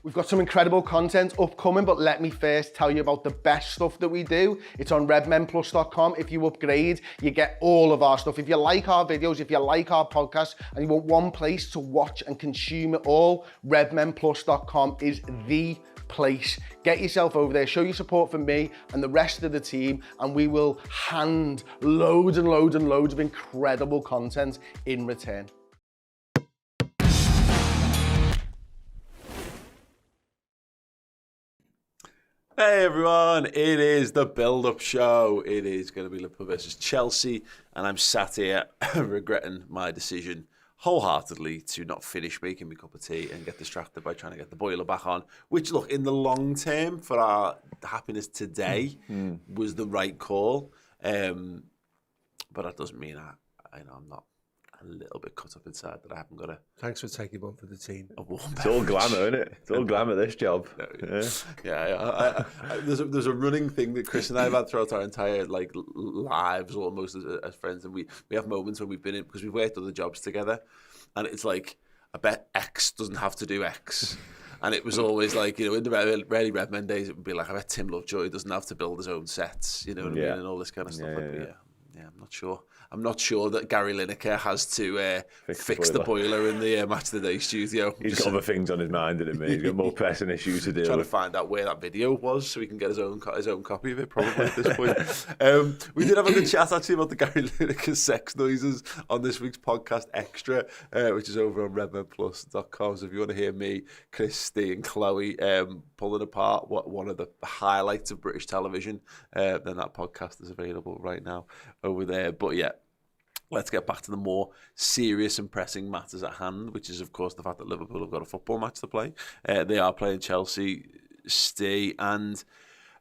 We've got some incredible content upcoming, but let me first tell you about the best stuff that we do. It's on redmenplus.com. If you upgrade, you get all of our stuff. If you like our videos, if you like our podcast, and you want one place to watch and consume it all, redmenplus.com is the place. Get yourself over there, show your support for me and the rest of the team, and we will hand loads and loads and loads of incredible content in return. Hey everyone, it is the build-up show. It is going to be Liverpool versus Chelsea, and I'm sat here regretting my decision wholeheartedly to not finish making my cup of tea and get distracted by trying to get the boiler back on, which, look, in the long term for our happiness today was the right call. But that doesn't mean I'm not a little bit cut up inside that I haven't got a... Thanks for taking one for the team. It's all glamour, isn't it? It's all glamour, this job. Yeah. There's a running thing that Chris and I have had throughout our entire lives almost as friends, and we have moments when we've been in, because we've worked other jobs together, and it's like, I bet X doesn't have to do X. And it was always like, in the early Redmen days, it would be like, I bet Tim Lovejoy doesn't have to build his own sets, you know what I mean, and all this kind of stuff. Yeah, I'm not sure. I'm not sure that Gary Lineker has to fix the boiler in the Match of the Day studio. He's got other things on his mind, didn't he? He's got more pressing issues to deal with. Trying to find out where that video was so he can get his own copy of it, probably at this point. We did have a good chat, actually, about the Gary Lineker sex noises on this week's podcast extra, which is over on redmenplus.com. So if you want to hear me, Chris, Ste and Chloe pulling apart one of the highlights of British television, then that podcast is available right now over there. But yeah, let's get back to the more serious and pressing matters at hand, which is, of course, the fact that Liverpool have got a football match to play. They are playing Chelsea, Ste, and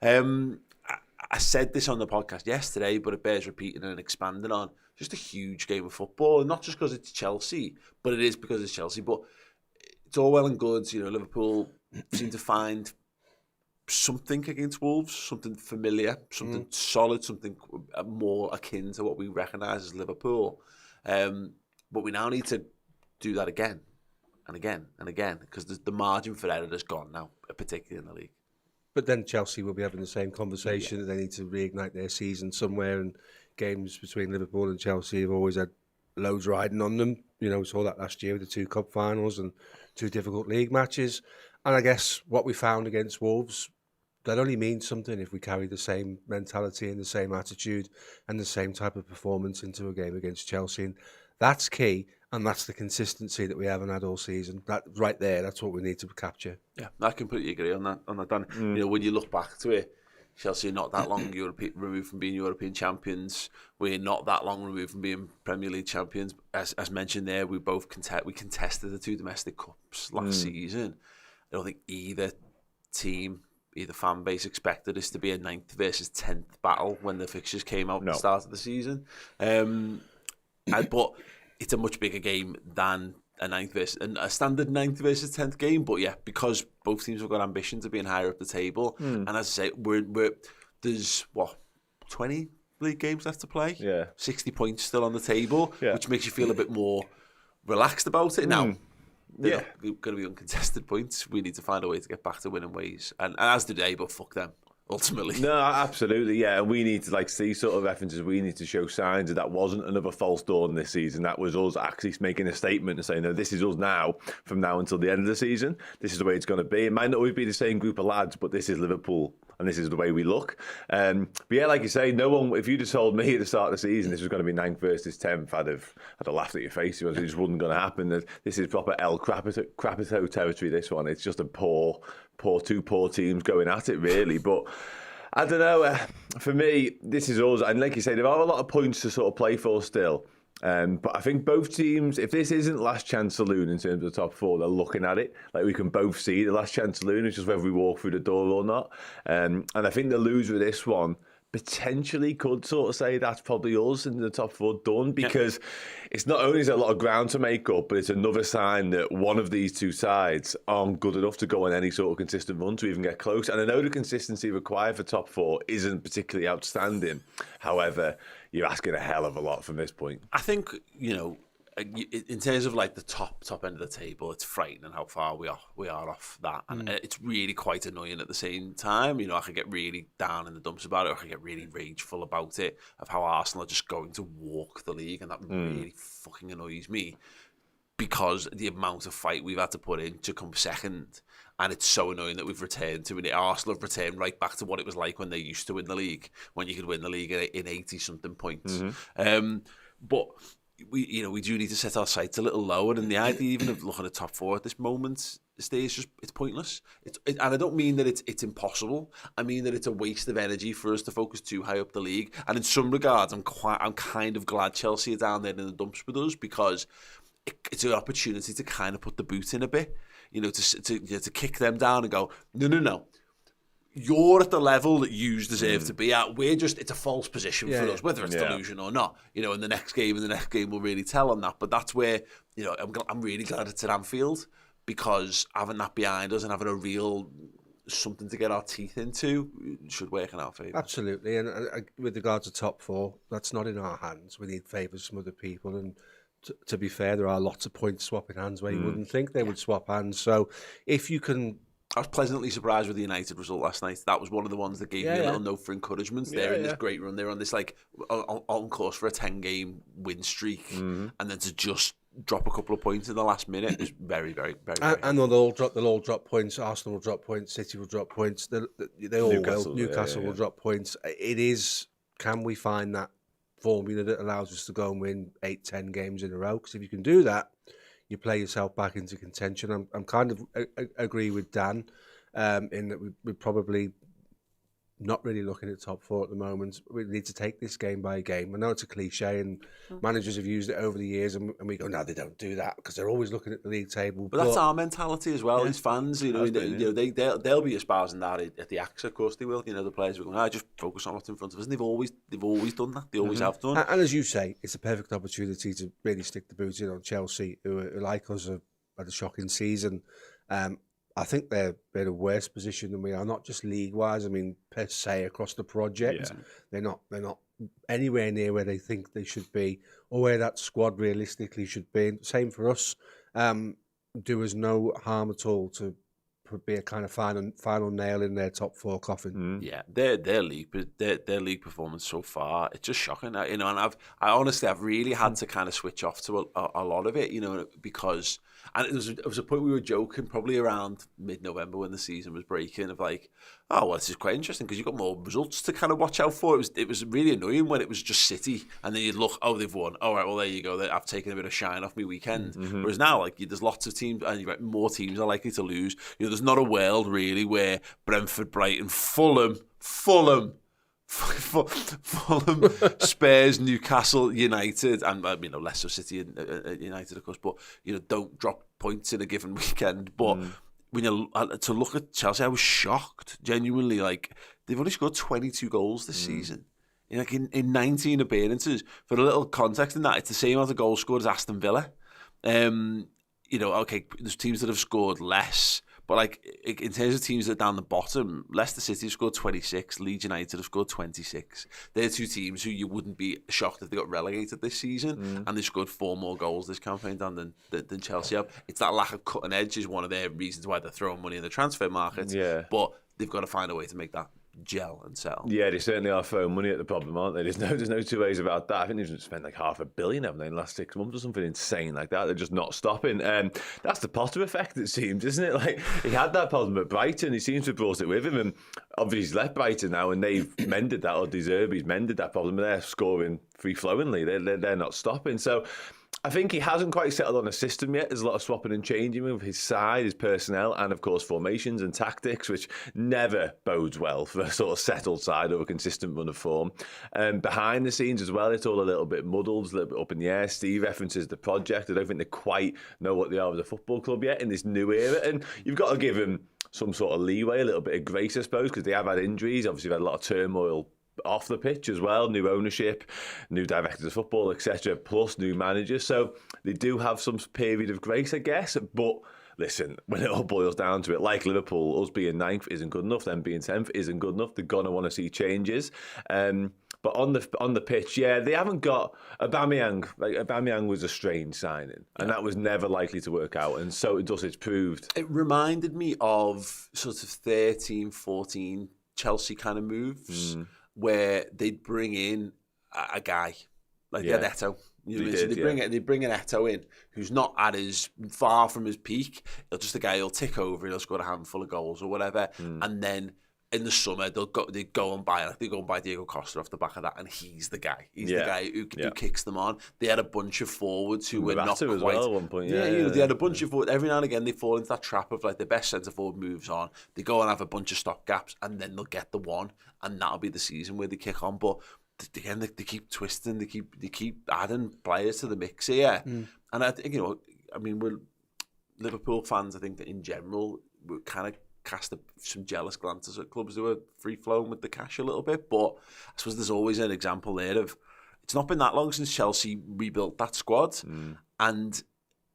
I said this on the podcast yesterday, but it bears repeating and expanding on. Just a huge game of football, and not just because it's Chelsea, but it is because it's Chelsea. But it's all well and good, Liverpool seem to find something against Wolves, something familiar, something solid, something more akin to what we recognise as Liverpool. But we now need to do that again and again and again, because the margin for error has gone now, particularly in the league. But then Chelsea will be having the same conversation that they need to reignite their season somewhere, and games between Liverpool and Chelsea have always had loads riding on them. We saw that last year with the 2 cup finals and 2 difficult league matches. And I guess what we found against Wolves, that only means something if we carry the same mentality and the same attitude and the same type of performance into a game against Chelsea. And that's key, and that's the consistency that we haven't had all season. That right there, that's what we need to capture. Yeah, I completely agree on that, Dan. When you look back to it, Chelsea are not that long removed from being European champions. We're not that long removed from being Premier League champions. As mentioned there, we contested the 2 domestic cups last season. I don't think either team, either fan base expected us to be a 9th versus 10th battle when the fixtures came out at the start of the season. But it's a much bigger game than a standard 9th versus 10th game. But yeah, because both teams have got ambition to being higher up the table, and as I say, there's 20 league games left to play. 60 points still on the table, which makes you feel a bit more relaxed about it now. They're not going to be uncontested points. We need to find a way to get back to winning ways. And as do they, but fuck them, ultimately. No, absolutely, yeah. And we need to see sort of references. We need to show signs that wasn't another false dawn this season. That was us actually making a statement and saying, no, this is us now, from now until the end of the season. This is the way it's going to be. It might not always be the same group of lads, but this is Liverpool, and this is the way we look. But yeah, like you say, no one, if you'd have told me at the start of the season this was going to be 9th versus 10th, I'd have laughed at your face. It just wasn't going to happen. This is proper El Crapito territory, this one. It's just a two poor teams going at it, really. But I don't know. For me, this is us. And like you say, there are a lot of points to sort of play for still. But I think both teams, if this isn't last chance saloon in terms of the top 4, they're looking at it. Like, we can both see the last chance saloon. It's just whether we walk through the door or not. And I think the loser of this one potentially could sort of say that's probably us in the top 4 done, because it's not only is there a lot of ground to make up, but it's another sign that one of these 2 sides aren't good enough to go on any sort of consistent run to even get close. And I know the consistency required for top 4 isn't particularly outstanding. However, you're asking a hell of a lot from this point. I think, in terms of like the top end of the table, it's frightening how far we are off that, and it's really quite annoying at the same time. You know, I could get really down in the dumps about it, or I could get really rageful about it, of how Arsenal are just going to walk the league, and that really fucking annoys me, because the amount of fight we've had to put in to come second, and it's so annoying that we've returned to it. Arsenal have returned right back to what it was like when they used to win the league, when you could win the league in 80-something points. But we do need to set our sights a little lower, and the idea even of looking at top four at this moment stage, it's pointless. And I don't mean that it's impossible. I mean that it's a waste of energy for us to focus too high up the league. And in some regards, I'm kind of glad Chelsea are down there in the dumps with us, because it's an opportunity to kind of put the boot in a bit, to kick them down and go, no. You're at the level that you deserve to be at. It's a false position for us, whether it's delusion or not. In the next game will really tell on that. But that's where, I'm really glad it's at Anfield, because having that behind us and having a real something to get our teeth into should work in our favour. Absolutely. And with regards to top four, that's not in our hands. We need favours from other people. And to be fair, there are lots of points swapping hands where you wouldn't think they would swap hands. So if you can... I was pleasantly surprised with the United result last night. That was one of the ones that gave me a little note for encouragement. They're in this great run. They're on this on course for a 10-game win streak, and then to just drop a couple of points in the last minute is very, very, very. And they'll all drop points. Arsenal will drop points. City will drop points. They all will. Newcastle will drop points. It is. Can we find that formula that allows us to go and win 8-10 games in a row? Because if you can do that, you play yourself back into contention. I'm kind of agree with Dan in that we're probably not really looking at top four at the moment. We need to take this game by game. I know it's a cliche, and managers have used it over the years, and we go, no, they don't do that, because they're always looking at the league table. But that's our mentality as well as fans. They'll be espousing that at the Axe, of course they will. The players will go, just focus on what's in front of us. And they've always done that. They always have done. And as you say, it's a perfect opportunity to really stick the boot in on Chelsea, who like us have had a shocking season. I think they're in a worse position than we are, not just league-wise. I mean, per se, across the project, they're not anywhere near where they think they should be, or where that squad realistically should be. And same for us. Do us no harm at all to be a kind of final nail in their top four coffin. Yeah, their league performance so far, it's just shocking. And I honestly really had to kind of switch off to a lot of it, because. And it was a point we were joking, probably around mid-November when the season was breaking, of like, oh, well, this is quite interesting because you've got more results to kind of watch out for. It was really annoying when it was just City, and then you'd look, oh, they've won. All right, well, there you go. I've taken a bit of shine off my weekend. Whereas now, there's lots of teams, and you've got more teams are likely to lose. There's not a world, really, where Brentford, Brighton, Fulham, Spurs, Newcastle, United, and Leicester City and United, of course, but don't drop points in a given weekend. But when to look at Chelsea, I was shocked, genuinely. They've only scored 22 goals this season. In 19 appearances. For a little context in that, it's the same amount of goals scored as Aston Villa. Okay, there's teams that have scored less. But in terms of teams that are down the bottom, Leicester City have scored 26, Leeds United have scored 26. They're two teams who you wouldn't be shocked if they got relegated this season, and they've scored 4 more goals this campaign than Chelsea have. It's that lack of cutting edge is one of their reasons why they're throwing money in the transfer market. Yeah. But they've got to find a way to make that gel and settle. Yeah, they certainly are throwing money at the problem, aren't they? There's no two ways about that. I think they've spent $500 million, haven't they, in the last 6 months or something insane like that. They're just not stopping. That's the Potter effect, it seems, isn't it? He had that problem at Brighton. He seems to have brought it with him, and obviously he's left Brighton now, and they've mended that, or De Zerbi's mended that problem, and they're scoring free-flowingly. They're not stopping. So I think he hasn't quite settled on a system yet. There's a lot of swapping and changing with his side, his personnel, and of course formations and tactics, which never bodes well for a sort of settled side or a consistent run of form. Behind the scenes as well, it's all a little bit muddled, a little bit up in the air. Steve references the project. I don't think they quite know what they are as a football club yet in this new era, and you've got to give them some sort of leeway, a little bit of grace, I suppose, because they have had injuries. Obviously, they've had a lot of turmoil off the pitch as well, new ownership, new directors of football, etc., plus new managers. So they do have some period of grace, I guess. But listen, when it all boils down to it, like Liverpool, us being 9th isn't good enough, them being 10th isn't good enough. They're going to want to see changes. But on the pitch, yeah, they haven't got Aubameyang. Like Aubameyang was a strange signing, and that was never likely to work out. And so it's proved. It reminded me of sort of 13, 14 Chelsea kind of moves where they'd bring in a guy like they had Eto'o. They bring an Eto'o in who's not at his far from his peak. He'll just a guy who'll tick over. He'll score a handful of goals or whatever, and then in the summer they go and buy Diego Costa off the back of that, and he's the guy. He's the guy who kicks them on. They had a bunch of forwards who were not quite. As well at one point. They had a bunch of forwards. Every now and again they fall into that trap of like the best centre forward moves on. They go and have a bunch of stop gaps, and then they'll get the one, and that'll be the season where they kick on. But again, they keep twisting, they keep adding players to the mix here, and I think we're Liverpool fans. I think that in general we're kind of cast some jealous glances at clubs who are free flowing with the cash a little bit. But I suppose there's always an example there of it's not been that long since Chelsea rebuilt that squad, and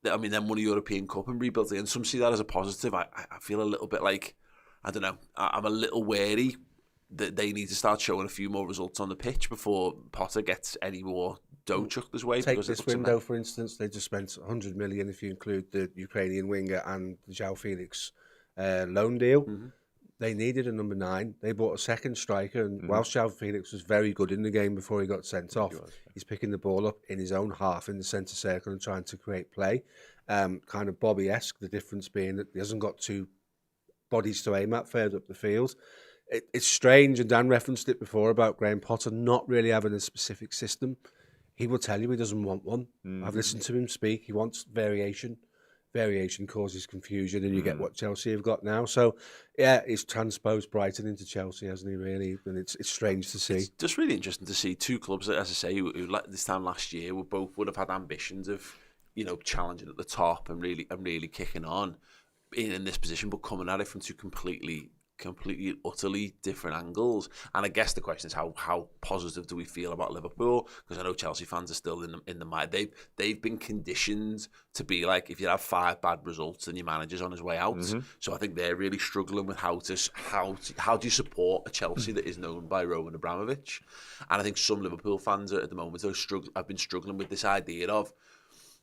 then won a European Cup and rebuilt it. And some see that as a positive. I feel a little bit like I don't know. I'm a little wary that they need to start showing a few more results on the pitch before Potter gets any more dough chucked his way. Take this window, for instance. They just spent 100 million if you include the Ukrainian winger and the João Felix loan deal. They needed a number 9. They bought a second striker, and whilst João Felix was very good in the game before he got sent off, he's picking the ball up in his own half in the centre circle and trying to create play. Kind of Bobby-esque, the difference being that he hasn't got 2 bodies to aim at further up the field. It's strange, and Dan referenced it before about Graham Potter not really having a specific system. He will tell you he doesn't want one. I've listened to him speak. He wants variation. Variation causes confusion, and you get what Chelsea have got now. So, yeah, he's transposed Brighton into Chelsea, hasn't he, really? And it's strange to see. It's just really interesting to see 2 clubs, as I say, who this time last year would have had ambitions of, challenging at the top and really kicking on in this position, but coming at it from 2 completely utterly different angles. And I guess the question is how positive do we feel about Liverpool? Because I know Chelsea fans are still in the mind. They've been conditioned to be like, if you have 5 bad results, then your manager's on his way out. So I think they're really struggling with how do you support a Chelsea that is known by Roman Abramovich. And I think some Liverpool fans at the moment have been struggling with this idea of,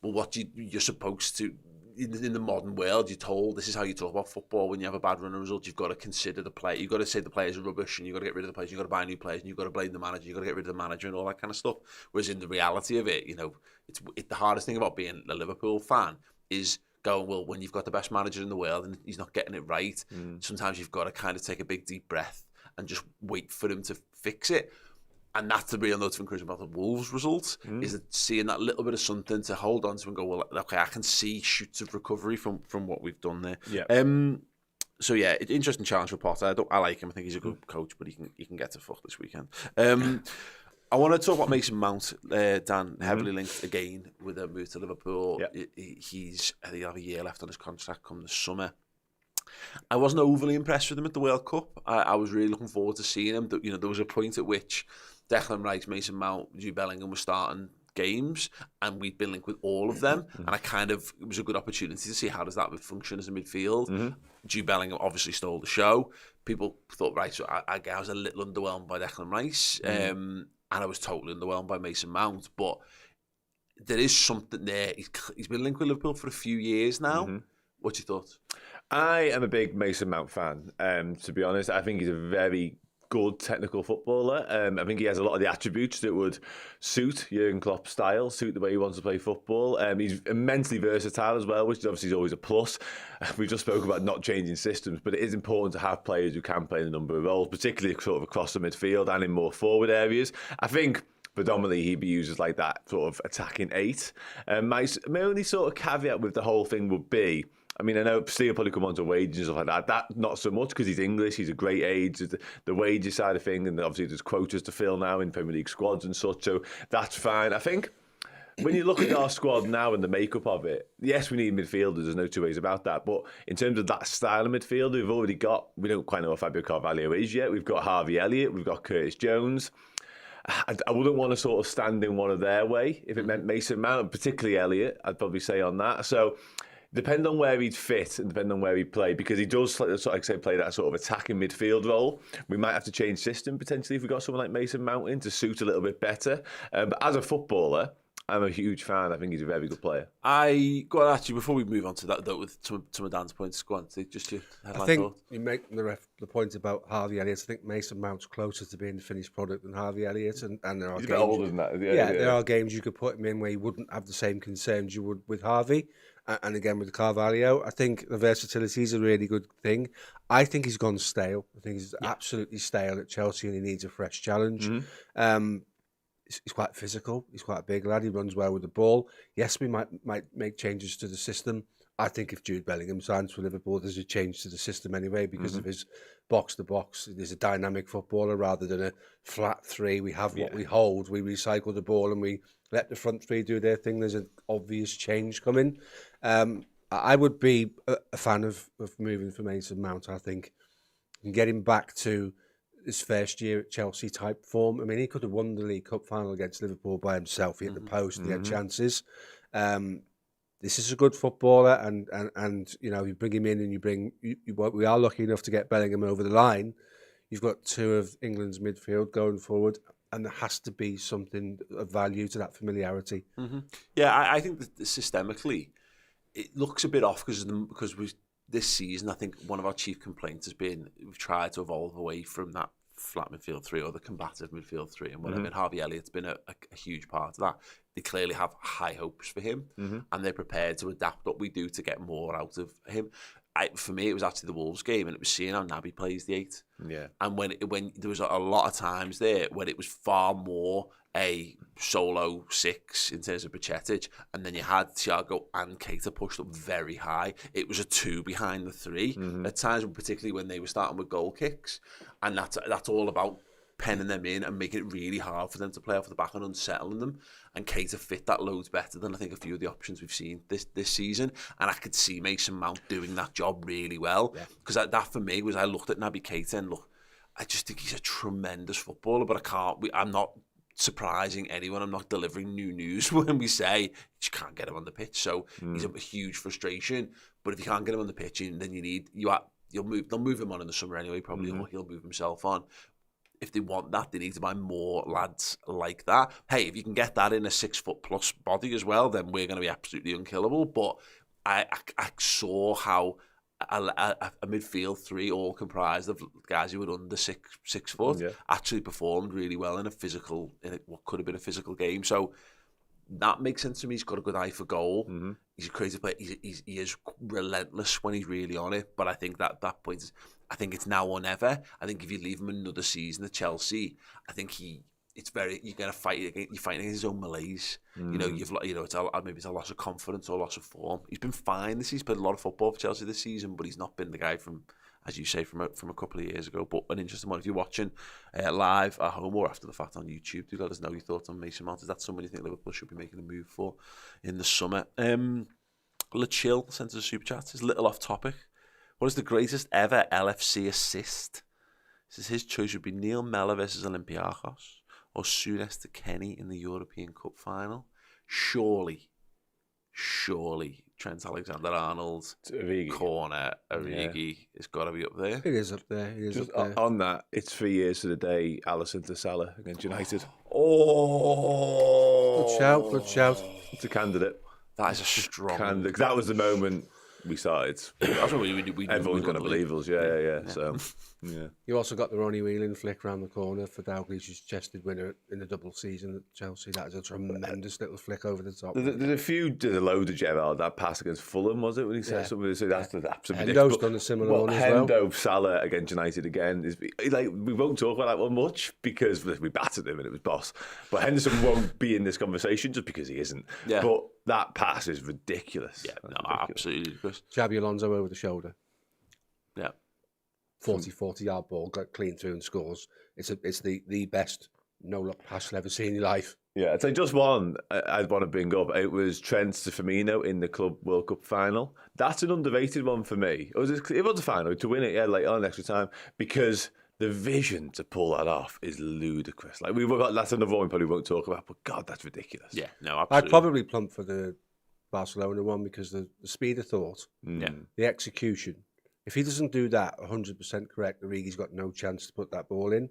well, what you're supposed to. In the modern world, you're told this is how you talk about football. When you have a bad run of results, you've got to consider the player. You've got to say the players are rubbish, and you've got to get rid of the players. You've got to buy new players, and you've got to blame the manager. You've got to get rid of the manager and all that kind of stuff. Whereas in the reality of it, it's the hardest thing about being a Liverpool fan is going, well, when you've got the best manager in the world and he's not getting it right, sometimes you've got to kind of take a big deep breath and just wait for him to fix it. And that's the real note of encouragement about the Wolves results, is that seeing that little bit of something to hold on to and go, well, okay, I can see shoots of recovery from what we've done there. Yeah. So yeah, interesting challenge for Potter. I like him. I think he's a good coach, but he can get to fuck this weekend. I want to talk about Mason Mount, Dan, heavily linked again with a move to Liverpool. Yeah. I think he'll have a year left on his contract come the summer. I wasn't overly impressed with him at the World Cup. I was really looking forward to seeing him. There was a point at which Declan Rice, Mason Mount, Jude Bellingham were starting games, and we'd been linked with all of them. And it was a good opportunity to see how does that function as a midfield. Jude Bellingham obviously stole the show. People thought, right, so I was a little underwhelmed by Declan Rice, and I was totally underwhelmed by Mason Mount. But there is something there. He's been linked with Liverpool for a few years now. What's your thoughts? I am a big Mason Mount fan, to be honest. I think he's a very good technical footballer. I think he has a lot of the attributes that would suit Jurgen Klopp's style, suit the way he wants to play football. He's immensely versatile as well, which obviously is always a plus. We just spoke about not changing systems, but it is important to have players who can play in a number of roles, particularly sort of across the midfield and in more forward areas. I think predominantly he'd be used as like that sort of attacking 8. My only sort of caveat with the whole thing would be, I mean, I know Steve probably come on to wages and stuff like that. That not so much because he's English. He's a great age. The wages side of thing, and obviously there's quotas to fill now in Premier League squads and such. So that's fine. I think when you look at our squad now and the makeup of it, yes, we need midfielders. There's no two ways about that. But in terms of that style of midfielder, we've already got. We don't quite know what Fabio Carvalho is yet. We've got Harvey Elliott. We've got Curtis Jones. I wouldn't want to sort of stand in one of their way if it meant Mason Mount, particularly Elliott. I'd probably say on that. So. Depend on where he'd fit and depend on where he'd play, because he does, like I say, play that sort of attacking midfield role. We might have to change system potentially if we got someone like Mason Mount in to suit a little bit better. But as a footballer, I'm a huge fan. I think he's a very good player. Go on, actually, before we move on to that, though, with some of Dan's points, go on, just your headline I think thought. you make the point about Harvey Elliott. I think Mason Mount's closer to being the finished product than Harvey Elliott, and there are He's a games, bit older than that. there are games you could put him in where you wouldn't have the same concerns you would with Harvey, and again with Carvalho. I think the versatility is a really good thing. I think he's gone stale. I think he's absolutely stale at Chelsea, and he needs a fresh challenge. He's quite physical. He's quite a big lad. He runs well with the ball. Yes, we might make changes to the system. I think if Jude Bellingham signs for Liverpool, there's a change to the system anyway because of his box-to-box. There's a dynamic footballer rather than a flat three. We have what we hold. We recycle the ball and we let the front three do their thing. There's an obvious change coming. I would be a fan of moving for Mason Mount, I think, and getting back to his first year at Chelsea type form. I mean, he could have won the League Cup final against Liverpool by himself. He hit the post, he had chances. This is a good footballer, and you know, you bring him in and we are lucky enough to get Bellingham over the line. You've got two of England's midfield going forward, and there has to be something of value to that familiarity. Yeah, I think that systemically, it looks a bit off because this season, I think one of our chief complaints has been we've tried to evolve away from that flat midfield three or the combative midfield three and whatever. And Harvey Elliott's been a huge part of that. They clearly have high hopes for him, and they're prepared to adapt what we do to get more out of him. For me, it was actually the Wolves game, and it was seeing how Naby plays the 8. Yeah, and when there was a lot of times there when it was far more a solo 6 in terms of Bajcetic, and then you had Thiago and Keita pushed up very high. It was a 2 behind the 3 at times, particularly when they were starting with goal kicks, and that's all about penning them in and making it really hard for them to play off the back and unsettling them. And Keita fit that loads better than I think a few of the options we've seen this season. And I could see Mason Mount doing that job really well. Because that for me was, I looked at Naby Keita and I just think he's a tremendous footballer, but I'm not surprising anyone. I'm not delivering new news when we say you can't get him on the pitch. So he's a huge frustration. But if you can't get him on the pitch, then they'll move him on in the summer anyway, probably, or he'll move himself on. If they want that, they need to buy more lads like that. Hey, if you can get that in a 6-foot-plus body as well, then we're going to be absolutely unkillable. But I saw how a midfield 3 all comprised of guys who were under 6 foot actually performed really well in what could have been a physical game. So that makes sense to me. He's got a good eye for goal. He's a crazy player. He is relentless when he's really on it. But I think that point is, I think it's now or never. I think if you leave him another season at Chelsea, I think you're going to fight. You're fighting against his own malaise. Maybe it's a loss of confidence or loss of form. He's been fine. He's played a lot of football for Chelsea this season, but he's not been the guy from, as you say, from a couple of years ago. But an interesting one. If you're watching live at home or after the fact on YouTube, do let us know your thoughts on Mason Mount. Is that someone you think Liverpool should be making a move for in the summer? Le Chill sent us a super chat. It's a little off topic. What is the greatest ever LFC assist? Says his choice would be Neil Mellor versus Olympiacos or Souness to Kenny in the European Cup final. Surely Trent Alexander-Arnold's corner, Origi, it's got to be up there. It is up there. On that, it's 3 years to the day Alisson to Salah against United. Good shout. It's a candidate. That is a strong candidate. That was the moment we started. That's what we Everyone's going to believe us. Yeah. So, You also got the Ronnie Whelan flick round the corner for Dalglish's chested winner in the double season at Chelsea. That is a tremendous little flick over the top. There's a load of Gerrard. That pass against Fulham, was it? When he said something, so that's absolutely Hendo's done a similar one as well. Hendo, Salah against United again. We won't talk about that one much because we battered him and it was boss. But Henderson won't be in this conversation just because he isn't. Yeah. But that pass is ridiculous. Yeah, absolutely ridiculous. Xabi Alonso over the shoulder. Yeah. 40-yard ball, got clean through and scores. It's the best no-look pass you'll ever see in your life. Yeah, I'd say just one I'd want to bring up. It was Trent to Firmino in the Club World Cup final. That's an underrated one for me. It was a final to win it, like on extra time, because the vision to pull that off is ludicrous. That's another one we probably won't talk about, but God, that's ridiculous. Yeah, no, absolutely. I'd probably plump for the Barcelona one because the speed of thought, Yeah. the execution. If he doesn't do that 100% correct, Origi's got no chance to put that ball in.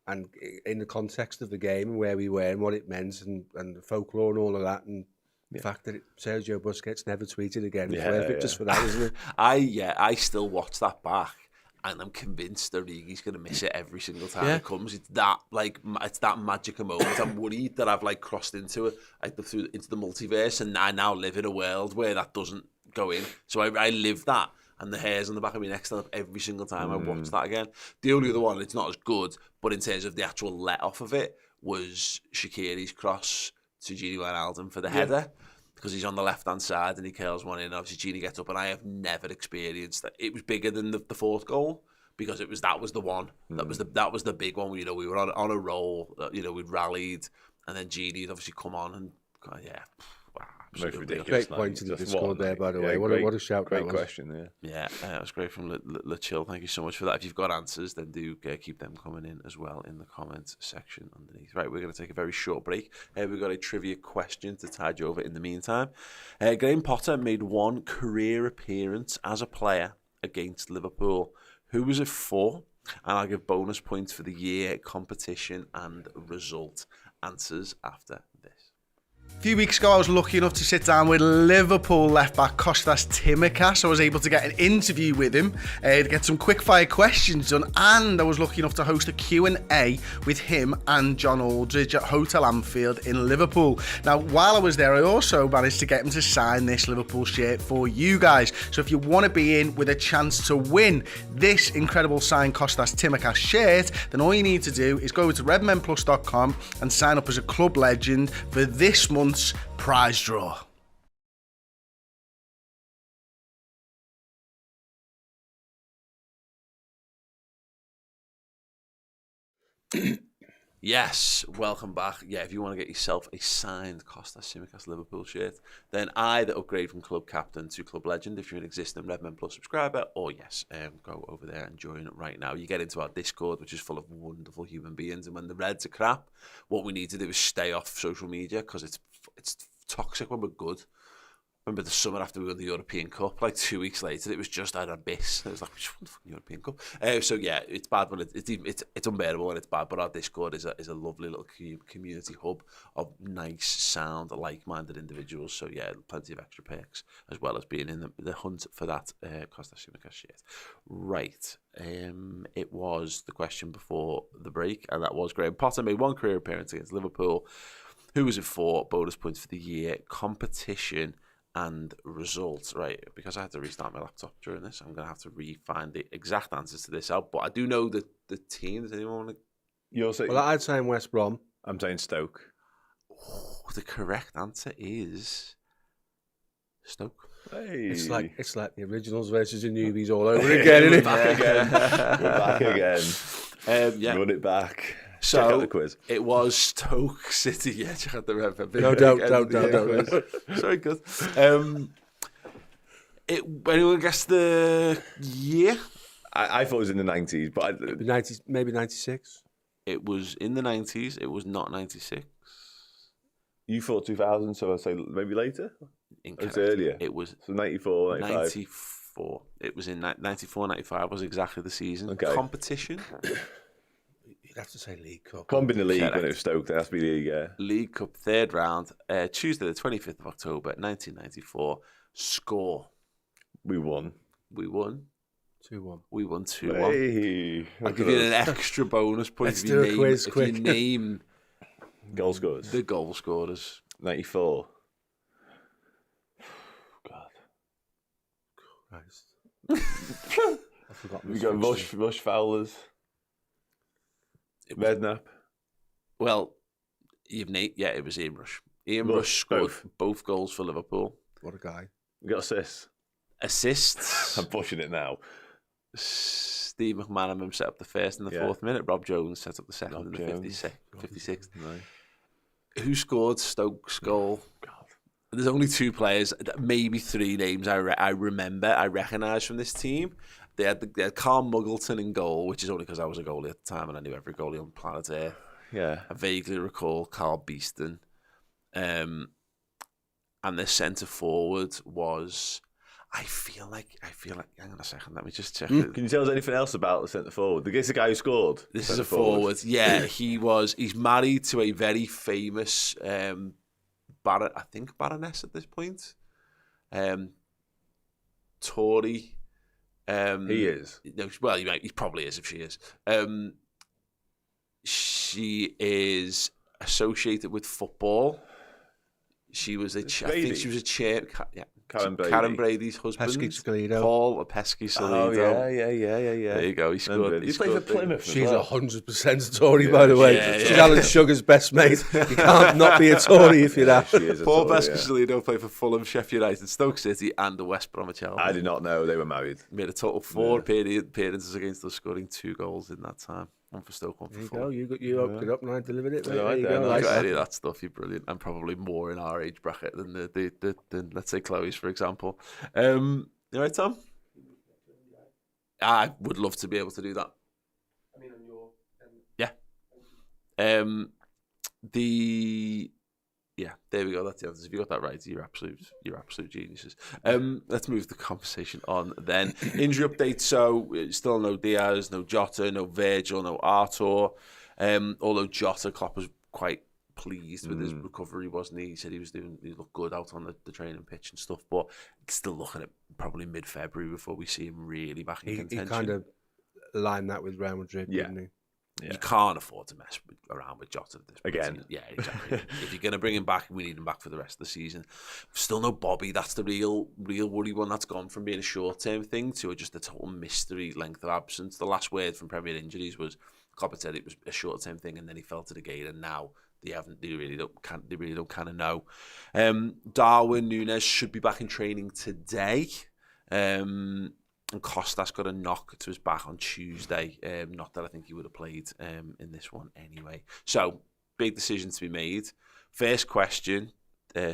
And in the context of the game and where we were and what it meant and the folklore and all of that, and the fact that Sergio Busquets never tweeted again, it's worth it just for that, isn't it? I still watch that back, and I'm convinced Origi's going to miss it every single time it comes. It's that magic moment. I'm worried that I've like crossed into it, into the multiverse, and I now live in a world where that doesn't go in. So I live that. And the hairs on the back of my neck stand up every single time I watch that again. The only other one, it's not as good, but in terms of the actual let-off of it, was Shaqiri's cross to Gini Wijnaldum for the header, because he's on the left-hand side and he curls one in, and obviously Gini gets up, and I have never experienced that. It was bigger than the fourth goal, because that was the one. That was the big one. We were on a roll, we'd rallied, and then Gini had obviously come on, and Most ridiculous. Great point in the Discord there, by the way. What a shout. Great question, Yeah, that was great from Le Chill. Thank you so much for that. If you've got answers, then do keep them coming in as well in the comments section underneath. Right, we're going to take a very short break. We've got a trivia question to tide you over in the meantime. Graham Potter made one career appearance as a player against Liverpool. Who was it for? And I'll give bonus points for the year, competition and result. Answers after this. A few weeks ago, I was lucky enough to sit down with Liverpool left-back Kostas Tsimikas. I was able to get an interview with him, to get some quick-fire questions done, and I was lucky enough to host a Q&A with him and John Aldridge at Hotel Anfield in Liverpool. Now, while I was there, I also managed to get him to sign this Liverpool shirt for you guys. So if you want to be in with a chance to win this incredible signed Kostas Tsimikas shirt, then all you need to do is go over to redmenplus.com and sign up as a club legend for this month's prize draw. Yes, welcome back. Yeah, if you want to get yourself a signed Kostas Tsimikas Liverpool shirt, then either upgrade from club captain to club legend if you're an existing Redmen Plus subscriber, or go over there and join right now. You get into our Discord, which is full of wonderful human beings, and when the Reds are crap, what we need to do is stay off social media, because it's toxic when we're good. Remember the summer after we won the European Cup, like 2 weeks later, it was just an abyss. It was like, we just won the fucking European Cup. So yeah, it's bad when it's unbearable when it's bad, but our Discord is a lovely little community hub of nice, sound, like-minded individuals. So yeah, plenty of extra perks, as well as being in the hunt for that Kostas Tsimikas shirt. Right. It was the question before the break, and that was Graham Potter made one career appearance against Liverpool. Who was it for? Bonus points for the year, competition and results. Right, because I had to restart my laptop during this, I'm going to have to re-find the exact answers to this out. But I do know that the team. Does anyone want to? You're saying? Well, I'd say West Brom. I'm saying Stoke. Oh, the correct answer is Stoke. Hey. It's like the originals versus the newbies all over again, isn't it? Back again. We're back again. Yeah. Run it back. So check out the quiz. It was Stoke City. Yeah, check out the Redmen. No, don't. Sorry, good. Anyone guess the year? I thought it was in the 90s, but 90s, maybe 96. It was in the 90s. It was not 96. You thought 2000, so I'll say maybe later? Incorrect. It's earlier. It was so 94, 95. 94. It was in 94, 95 was exactly the season. Okay. Competition? You'd have to say League Cup. Can't be in the league Correct. when it was Stoke. It has to be league, yeah. League Cup, third round, Tuesday the 25th of October, 1994. Score. We won. We won. 2-1. We won 2-1. Hey, I'll give you an extra bonus point Let's do a quiz quick. If you name goal scorers. the goal scorers. 94. God. Christ. I forgot. We got Rush Fowlers. Redknapp. Well, you've Nate. Yeah, it was Ian Rush. Ian Rush, Rush scored both goals for Liverpool. What a guy. We got assists. Assists. I'm pushing it now. Steve McManaman set up the first in the 4th minute. Rob Jones set up the second in the 56th. Right. Who scored Stoke's goal? God. There's only 2 players, maybe 3 names I remember, I recognise from this team. They had Carl Muggleton in goal, which is only because I was a goalie at the time and I knew every goalie on planet Earth. Yeah. I vaguely recall Carl Beeston. And and the centre forward was. I feel like. Hang on a second. Let me just check. Can you tell us anything else about the centre forward? Is the guy who scored? This is a forward. Yeah, he's married to a very famous baroness at this point. Tory. He is. No, well, he probably is if she is. She is associated with football. She was I think she was a chair. Yeah. Karen Brady's husband, Paul Pesky Salido. Oh yeah. There you go. He scored. He played for Plymouth. She's 100% a Tory, by the way. Yeah, she's Alan Sugar's best mate. You can't not be a Tory if you're that. Paul Pesky Salido played for Fulham, Sheffield United, Stoke City, and the West Bromwich Albion. I did not know they were married. Made a total of 4 appearances against us, scoring 2 goals in that time. One for Stoke, one for Fulham. You opened it up and I delivered it. There you go. Any of that stuff, you're brilliant, and probably more in our age bracket than than let's say Chloe's, for example. You all right, Tom? I would love to be able to do that. I mean, on your yeah. There we go. That's the answer. If you got that right, you're absolute geniuses. Let's move the conversation on then. Injury update. So still no Diaz, no Jota, no Virgil, no Artur. Although Jota, Klopp was quite pleased with his recovery, wasn't he? He said he looked good out on the training pitch and stuff, but still looking at probably mid-February before we see him really back in contention. He kind of lined that with Real Madrid, didn't he? Yeah. You can't afford to mess around with Jota at this point. Again. Yeah, exactly. If you're going to bring him back, we need him back for the rest of the season. Still no Bobby. That's the real worry one. That's gone from being a short-term thing to just a total mystery length of absence. The last word from Premier Injuries was, Klopp said it was a short-term thing, and then he felt it again, and now they really don't kind of know. Darwin Núñez should be back in training today. And Costas got a knock to his back on Tuesday. Not that I think he would have played in this one anyway. So, big decision to be made. First question,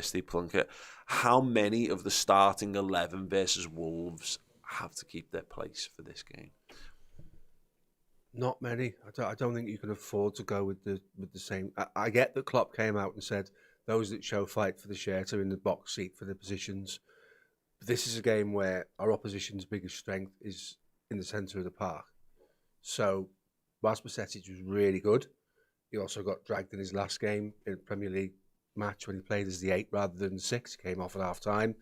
Steve Plunkett. How many of the starting 11 versus Wolves have to keep their place for this game? Not many. I don't think you can afford to go with the same. I get that Klopp came out and said those that show fight for the shirt are in the box seat for the positions. This is a game where our opposition's biggest strength is in the centre of the park. So, whilst Bajcetic was really good, he also got dragged in his last game in a Premier League match when he played as the 8 rather than 6. He came off at half-time.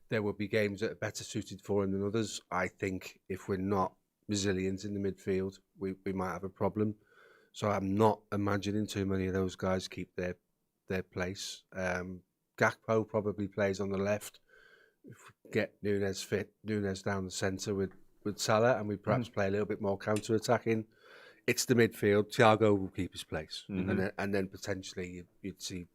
There will be games that are better suited for him than others. I think if we're not resilient in the midfield, we might have a problem. So I'm not imagining too many of those guys keep their place. Gakpo probably plays on the left. If we get Núñez fit, Núñez down the centre with Salah, and we perhaps play a little bit more counter-attacking, it's the midfield. Thiago will keep his place. And then potentially you'd see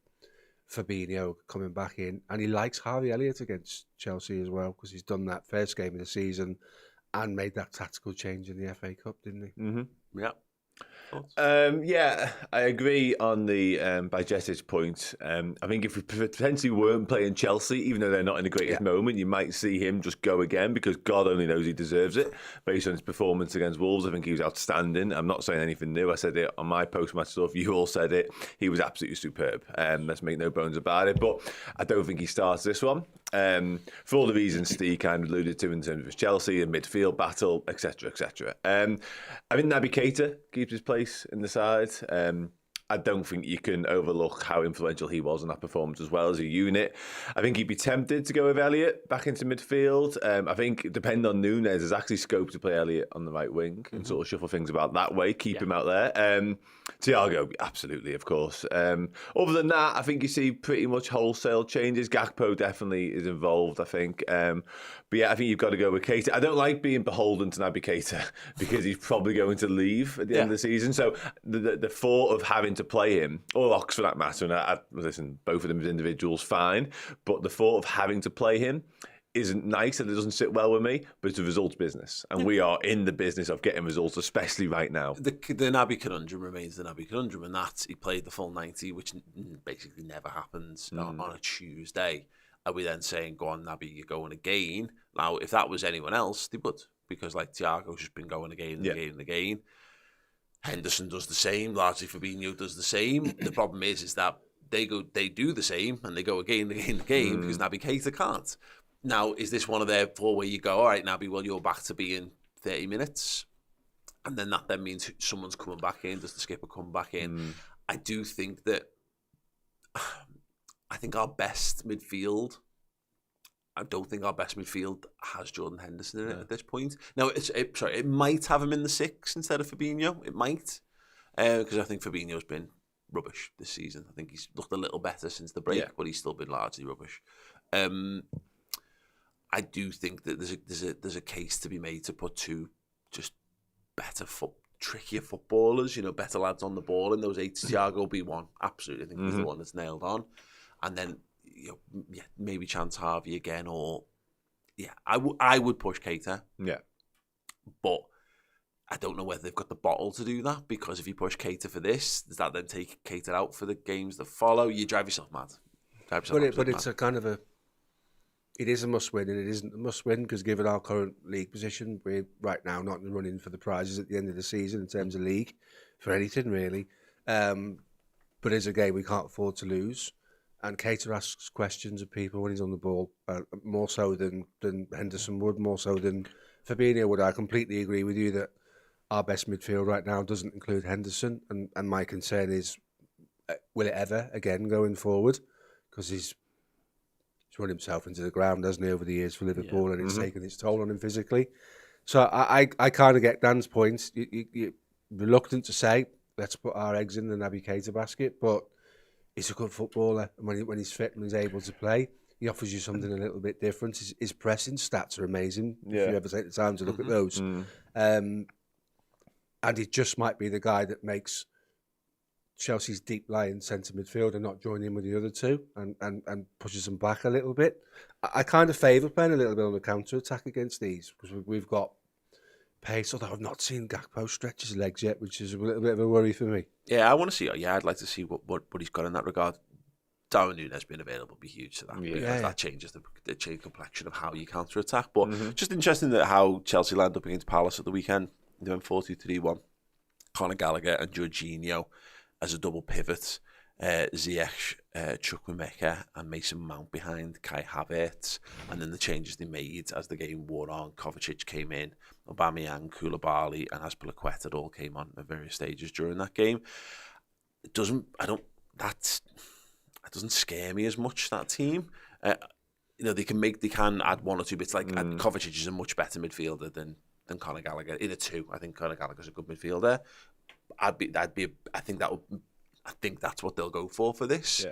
Fabinho coming back in. And he likes Harvey Elliott against Chelsea as well, because he's done that first game of the season and made that tactical change in the FA Cup, didn't he? Yeah. Yeah, I agree on the Bajcetic point. I think if we potentially weren't playing Chelsea, even though they're not in the greatest moment, you might see him just go again, because God only knows he deserves it. Based on his performance against Wolves, I think he was outstanding. I'm not saying anything new. I said it on my post-match stuff. You all said it. He was absolutely superb. Let's make no bones about it. But I don't think he starts this one. For all the reasons Steve kind of alluded to in terms of his Chelsea and midfield battle, etc., etc. I think Naby Keita keeps his place in the side. I don't think you can overlook how influential he was in that performance as well as a unit. I think he'd be tempted to go with Elliott back into midfield. I think, depending on Núñez, there's actually scope to play Elliott on the right wing and sort of shuffle things about that way, keep him out there. Thiago, absolutely, of course. Other than that, I think you see pretty much wholesale changes. Gakpo definitely is involved, I think. But yeah, I think you've got to go with Keita. I don't like being beholden to Naby Keita because he's probably going to leave at the end of the season. So the thought of having to play him, or Ox for that matter, and listen, both of them as individuals, fine. But the thought of having to play him isn't nice, and it doesn't sit well with me, but it's a results business. And we are in the business of getting results, especially right now. The Naby conundrum remains the Naby conundrum, and that he played the full 90, which basically never happens on a Tuesday. Are we then saying, go on, Naby, you're going again? Now, if that was anyone else, they would, because like Thiago's just been going again and again and again. Henderson does the same, largely Fabinho does the same. The problem is that they do the same and they go again because Naby Keita can't. Now, is this one of their 4 where you go, all right, Naby, well, you're back to being 30 minutes? And then that means someone's coming back in. Does the skipper come back in? I do think that, I think our best midfield, I don't think our best midfield has Jordan Henderson in it at this point. Now, it might have him in the 6 instead of Fabinho. It might. Because I think Fabinho's been rubbish this season. I think he's looked a little better since the break, but he's still been largely rubbish. I do think that there's a case to be made to put 2 just better trickier footballers, better lads on the ball in those 8. Thiago will be one. Absolutely, I think he's the one that's nailed on. And then maybe Chance Harvey again, or I would push Keita. Yeah, but I don't know whether they've got the bottle to do that, because if you push Keita for this, does that then take Keita out for the games that follow? You drive yourself mad. But it's a kind of it is a must-win, and it isn't a must-win because given our current league position, we're right now not in the running for the prizes at the end of the season in terms of league, for anything really. But it's a game we can't afford to lose. And Keita asks questions of people when he's on the ball, more so than Henderson would, more so than Fabinho would. I completely agree with you that our best midfield right now doesn't include Henderson, and my concern is, will it ever again going forward? Because he's run himself into the ground, hasn't he, over the years for Liverpool, and it's taken its toll on him physically. So I kind of get Dan's points. You're reluctant to say, let's put our eggs in the Naby Keita basket, but he's a good footballer, and when he's fit and he's able to play, he offers you something a little bit different. His pressing stats are amazing, if you ever take the time to look at those. And he just might be the guy that makes Chelsea's deep-lying centre midfield and not join in with the other 2 and pushes them back a little bit. I kind of favour playing a little bit on the counter-attack against these because we've got pace, although I've not seen Gakpo stretch his legs yet, which is a little bit of a worry for me. Yeah, I want to see. Yeah, I'd like to see what he's got in that regard. Darwin Núñez being available would be huge to that, because that changes the complexion of how you counter-attack. But just interesting that how Chelsea landed up against Palace at the weekend. They went 4-2-3-1. Conor Gallagher and Jorginho as a double pivot, Ziyech, Chukwuemeka and Mason Mount behind Kai Havertz, and then the changes they made as the game wore on. Kovacic came in, Aubameyang, Koulibaly and Azpilicueta all came on at various stages during that game. It doesn't scare me as much, that team. They can add 1 or 2 bits. Like Kovacic is a much better midfielder than Conor Gallagher in a 2. I think Conor Gallagher's a good midfielder. I think that's what they'll go for this,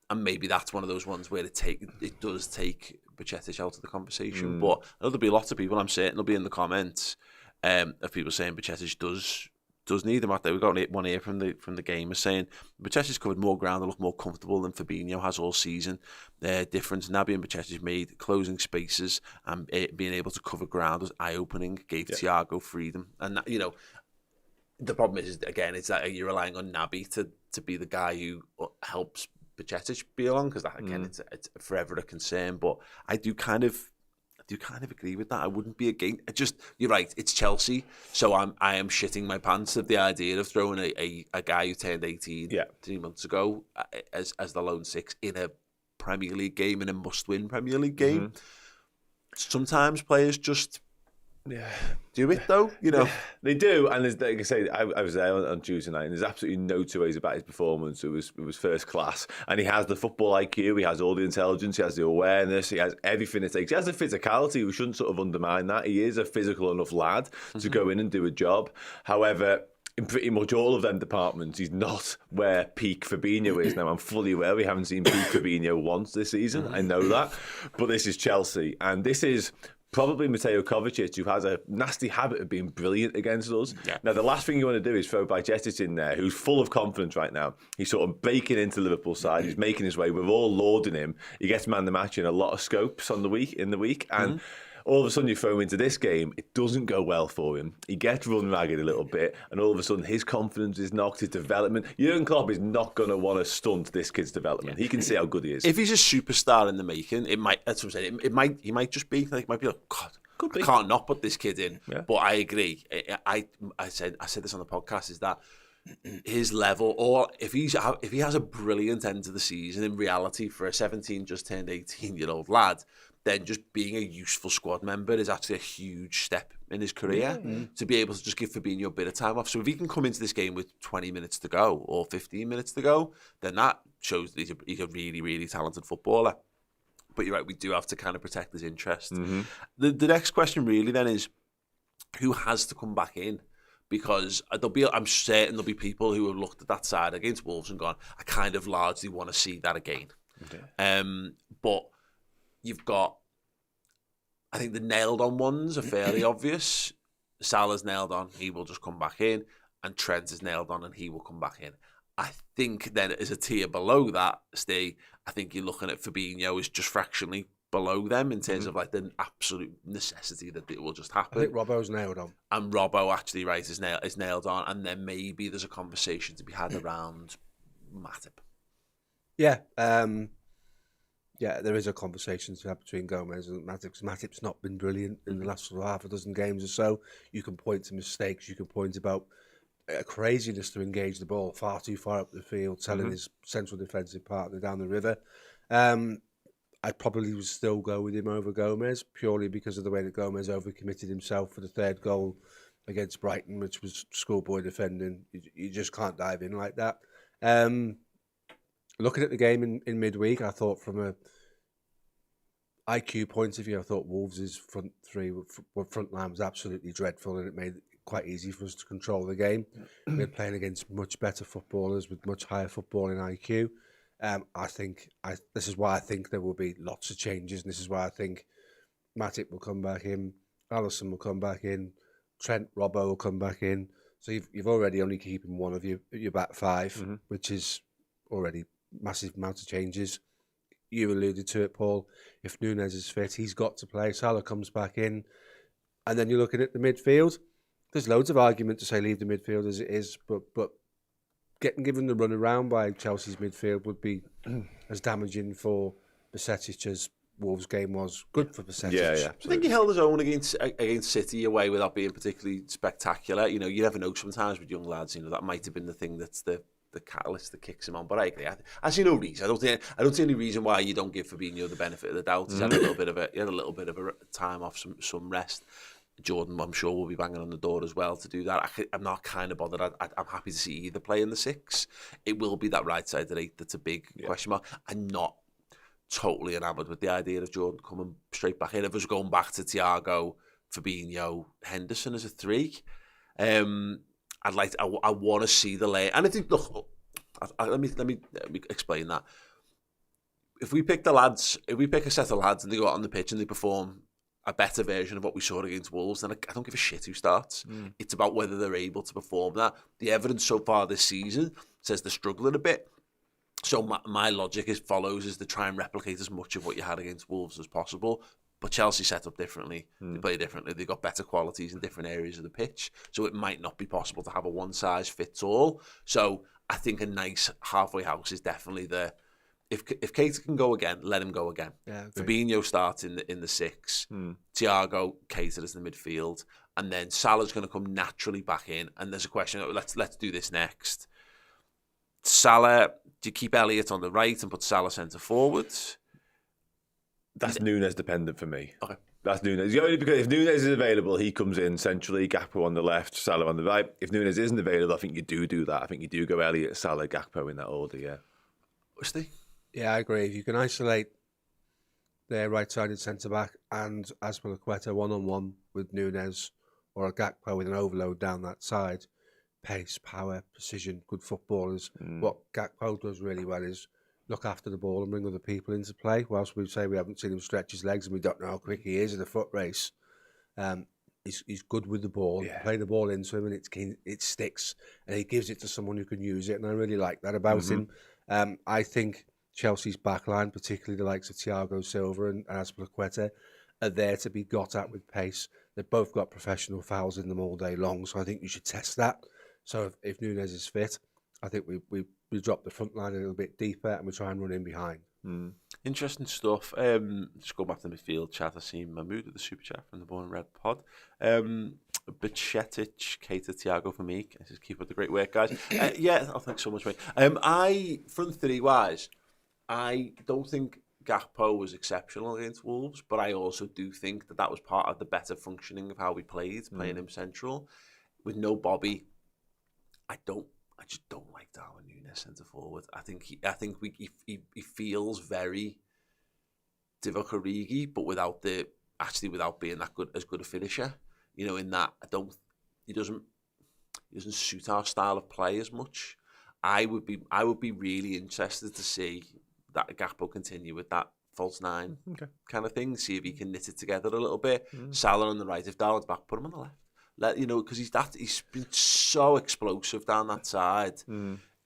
and maybe that's one of those ones where it does take Bajcetic out of the conversation. But I know there'll be lots of people, I'm certain, will be in the comments of people saying Bajcetic does need him out there. We've got one here from the gamers saying Bajcetic's covered more ground and looked more comfortable than Fabinho has all season. The difference Naby and Bajcetic made closing spaces and being able to cover ground was eye-opening. Gave Thiago freedom, and the problem is again, it's that you're relying on Naby to be the guy who helps Bajcetic be along, because that again it's forever a concern. But I do kind of agree with that. I wouldn't be against. You're right. It's Chelsea, so I am shitting my pants at the idea of throwing a guy who turned 18 3 months ago as the lone 6 in a Premier League game, in a must-win Premier League game. Sometimes players just do it though, They do, and there's, like I say, I was there on Tuesday night, and there's absolutely no 2 ways about his performance. It was first class, and he has the football IQ, he has all the intelligence, he has the awareness, he has everything it takes. He has the physicality. We shouldn't sort of undermine that. He is a physical enough lad to go in and do a job. However, in pretty much all of them departments, he's not where peak Fabinho is. Now, I'm fully aware we haven't seen peak Fabinho once this season. I know that, but this is Chelsea, and this is probably Mateo Kovacic, who has a nasty habit of being brilliant against us. Now, the last thing you want to do is throw Bajcetic in there, who's full of confidence right now. He's sort of breaking into Liverpool's side. He's making his way. We're all lauding him. He gets man the match in a lot of scopes in the week, and all of a sudden you throw him into this game, it doesn't go well for him. He gets run ragged a little bit, and all of a sudden his confidence is knocked, his development. Jurgen Klopp is not going to want to stunt this kid's development. He can see how good he is. If he's a superstar in the making, it might. That's what I'm saying. He might just be like, God, I can't not put this kid in. But I agree. I said this on the podcast, is that his level, or if he has a brilliant end to the season, in reality, for a 17 just turned 18-year-old lad, then just being a useful squad member is actually a huge step in his career. To be able to just give Fabinho a bit of time off. So if he can come into this game with 20 minutes to go or 15 minutes to go, then that shows that he's a really, really talented footballer. But you're right, we do have to kind of protect his interest. The next question really then is, who has to come back in? Because I'm certain there'll be people who have looked at that side against Wolves and gone, I kind of largely want to see that again. But you've got, I think the nailed on ones are fairly obvious. Salah's nailed on, he will just come back in, and Trent is nailed on and he will come back in. I think then as a tier below that, Steve, I think you're looking at Fabinho as just fractionally below them in terms of like the absolute necessity that it will just happen. I think Robbo's nailed on. And Robbo actually, right, is nailed on. And then maybe there's a conversation to be had around Matip. Yeah. Yeah, there is a conversation to have between Gomez and Matip. Matip's not been brilliant in the last half a dozen games or so. You can point to mistakes. You can point about a craziness to engage the ball far too far up the field, telling his central defensive partner down the river. I probably would still go with him over Gomez, purely because of the way that Gomez overcommitted himself for the third goal against Brighton, which was schoolboy defending. You just can't dive in like that. Looking at the game in midweek, I thought from a IQ point of view, I thought Wolves' front line was absolutely dreadful, and it made it quite easy for us to control the game. We're playing against much better footballers with much higher footballing IQ. This is why I think there will be lots of changes, and this is why I think Matip will come back in, Alisson will come back in, Trent, Robbo will come back in. So you've already only keeping one of your back five, which is already massive amount of changes. You alluded to it, Paul. If Núñez is fit, he's got to play. Salah comes back in, and then you're looking at the midfield. There's loads of argument to say leave the midfield as it is, but getting given the run around by Chelsea's midfield would be as damaging for Besetic as Wolves' game was good for Besetic. Yeah. I think he held his own against City away without being particularly spectacular. You know, you never know sometimes with young lads. You know, that might have been the thing that's the catalyst that kicks him on. But I agree. I see no reason. I don't see any reason why you don't give Fabinho the benefit of the doubt. He's had a little bit of a time off, some rest. Jordan, I'm sure, will be banging on the door as well to do that. I'm not kind of bothered. I'm happy to see either play in the 6. It will be that right side 8 that's a big question mark. I'm not totally enamoured with the idea of Jordan coming straight back in. If I was going back to Thiago, Fabinho, Henderson as a 3, I want to see the lay. And I think, look, let me explain that. If we pick a set of lads and they go out on the pitch and they perform a better version of what we saw against Wolves, then I don't give a shit who starts. It's about whether they're able to perform that. The evidence so far this season says they're struggling a bit. So my logic is to try and replicate as much of what you had against Wolves as possible. But Chelsea set up differently. They play differently. They've got better qualities in different areas of the pitch. So it might not be possible to have a one-size-fits-all. So I think a nice halfway house is definitely the... If Keita can go again, let him go again. Yeah, Fabinho starts in the 6. Thiago, Keita is in the midfield, and then Salah's going to come naturally back in. And there's a question. Let's do this next. Salah, do you keep Elliott on the right and put Salah centre forward? That's Núñez dependent for me. Okay. That's Núñez. Only because if Núñez is available, he comes in centrally, Gakpo on the left, Salah on the right. If Núñez isn't available, I think you do that. I think you do go Elliott, Salah, Gakpo in that order, yeah. Steve? Yeah, I agree. If you can isolate their right-sided centre-back and Azpilicueta one-on-one with Núñez or a Gakpo with an overload down that side, pace, power, precision, good footballers. What Gakpo does really well is look after the ball and bring other people into play. Whilst we say we haven't seen him stretch his legs and we don't know how quick he is in a foot race, he's good with the ball. Yeah. Play the ball into him and it sticks, and he gives it to someone who can use it, and I really like that about him. I think Chelsea's backline, particularly the likes of Thiago Silva and Azpilicueta, are there to be got at with pace. They've both got professional fouls in them all day long, so I think you should test that. So if Núñez is fit, I think we drop the front line a little bit deeper and we try and run in behind. Interesting stuff. Just go back to the midfield chat. I've seen Mahmood at the super chat from the Born Red pod. Bacetic, Keita, Thiago for me. Just keep up the great work, guys. Thanks so much, mate. I front three wise, I don't think Gakpo was exceptional against Wolves, but I also do think that was part of the better functioning of how we played, playing him central. With no Bobby, I just don't like Darwin Núñez centre forward. I think he feels very Divock Origi, but without being as good a finisher. You know, in that he doesn't suit our style of play as much. I would be really interested to see that Gakpo continue with that false nine kind of thing. See if he can knit it together a little bit. Salah on the right. If Darwin's back, put him on the left. Because he's been so explosive down that side.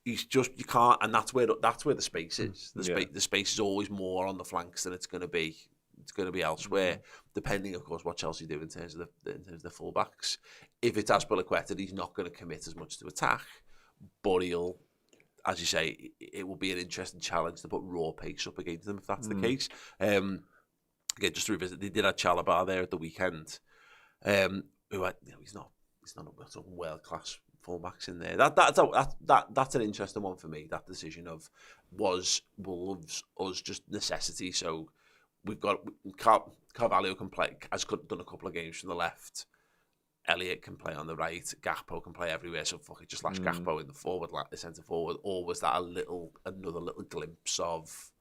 He's just, you can't, and that's where the space is. The space is always more on the flanks than it's going to be. It's going to be elsewhere, depending, of course, what Chelsea do in terms of the fullbacks. If it's Azpilicueta, he's not going to commit as much to attack, but he'll, as you say, it will be an interesting challenge to put raw pace up against them if that's the case. Again, just to revisit, they did have Chalobah there at the weekend. Who had, he's not a world class fullbacks in there. That's an interesting one for me. That decision of was Wolves us just necessity. So we've got Carvalho can play, has done a couple of games from the left. Elliott can play on the right. Gakpo can play everywhere. So fuck it, just lash Gakpo in the forward, the centre forward. Or was that another little glimpse of?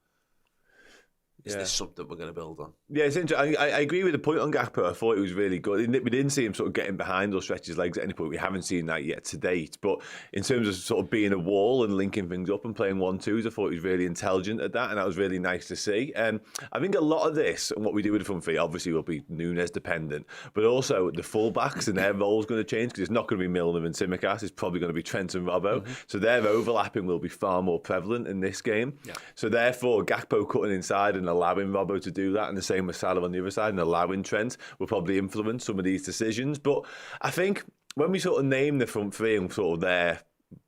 Is this something we're going to build on? Yeah, it's interesting. I agree with the point on Gakpo. I thought it was really good. We didn't see him sort of getting behind or stretch his legs at any point. We haven't seen that yet to date. But in terms of sort of being a wall and linking things up and playing 1-2s, I thought he was really intelligent at that, and that was really nice to see. I think a lot of this and what we do with the front three obviously will be Núñez dependent, but also the fullbacks and their roles going to change because it's not going to be Milner and Tsimikas. It's probably going to be Trent and Robbo. So their overlapping will be far more prevalent in this game. Yeah. So therefore, Gakpo cutting inside and allowing Robbo to do that, and the same with Salah on the other side, and allowing Trent will probably influence some of these decisions. But I think when we sort of name the front three and sort of their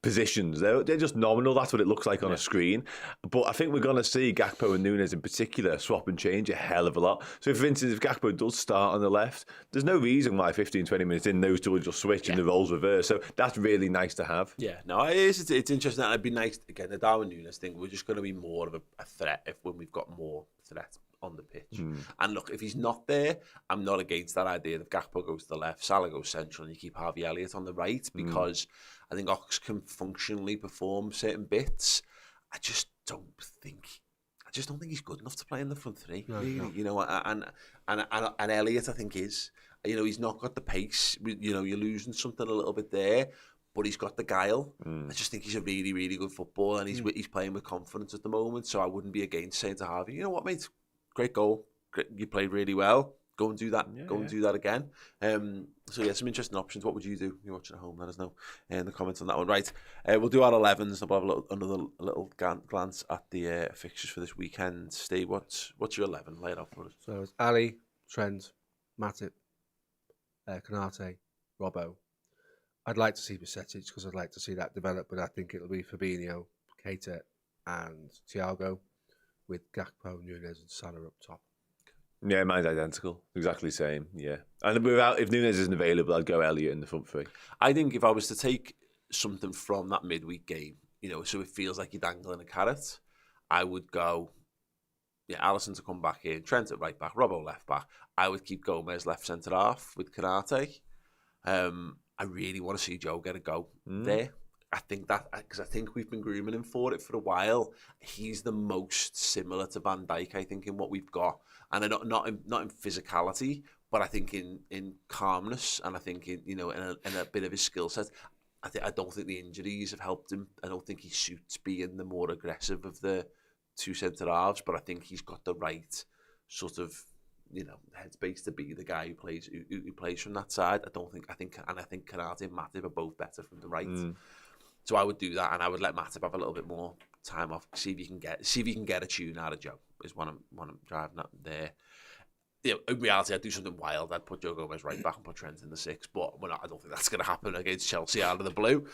positions, they're just nominal. That's what it looks like on a screen. But I think we're going to see Gakpo and Núñez in particular swap and change a hell of a lot. So for instance, if Gakpo does start on the left, there's no reason why 15-20 minutes in those two will just switch and the roles reverse. So that's really nice to have. Yeah, no, it's interesting. It'd be nice, again, the Darwin Núñez thing, we're just going to be more of a threat when we've got more threat on the pitch. And look, if he's not there, I'm not against that idea that Gakpo goes to the left, Salah goes central, and you keep Harvey Elliott on the right, because I think Ox can functionally perform certain bits. I just don't think he's good enough to play in the front three. Really. You know, and Elliott, I think, is. You know, he's not got the pace. You know, you're losing something a little bit there, but he's got the guile. I just think he's a really, really good footballer, and he's playing with confidence at the moment. So I wouldn't be against saying to Harvey, you know what, mate, great goal, you played really well. Go and do that. And do that again. So yeah, some interesting options. What would you do? You're watching at home. Let us know in the comments on that one. Right, we'll do our 11s. We'll have another little glance at the fixtures for this weekend. Steve, what's your 11? Lay it out for us. So it's Ali, Trent, Matip, Konate, Robbo. I'd like to see Bacetic because I'd like to see that develop, but I think it'll be Fabinho, Keita, and Thiago, with Gakpo, Núñez, and Salah up top. Yeah, mine's identical. Exactly the same, yeah. And if Núñez isn't available, I'd go Elliott in the front three. I think if I was to take something from that midweek game, you know, so it feels like you're dangling a carrot, I would go, Alisson to come back in, Trent at right back, Robbo left back. I would keep Gomez left centre half with Konate. I really want to see Joe get a go there. I think that, because I think we've been grooming him for it for a while. He's the most similar to Van Dijk, I think, in what we've got. And not in physicality, but I think in calmness, and I think in a bit of his skill set. I don't think the injuries have helped him. I don't think he suits being the more aggressive of the two centre halves, but I think he's got the right sort of headspace to be the guy who plays from that side. I think Konate and Matip are both better from the right. So I would do that, and I would let Matip have a little bit more time off. See if you can get a tune out of Joe. Is what I'm driving at there. In reality, I'd do something wild. I'd put Joe Gomez right back and put Trent in the 6, but I don't think that's going to happen against Chelsea out of the blue.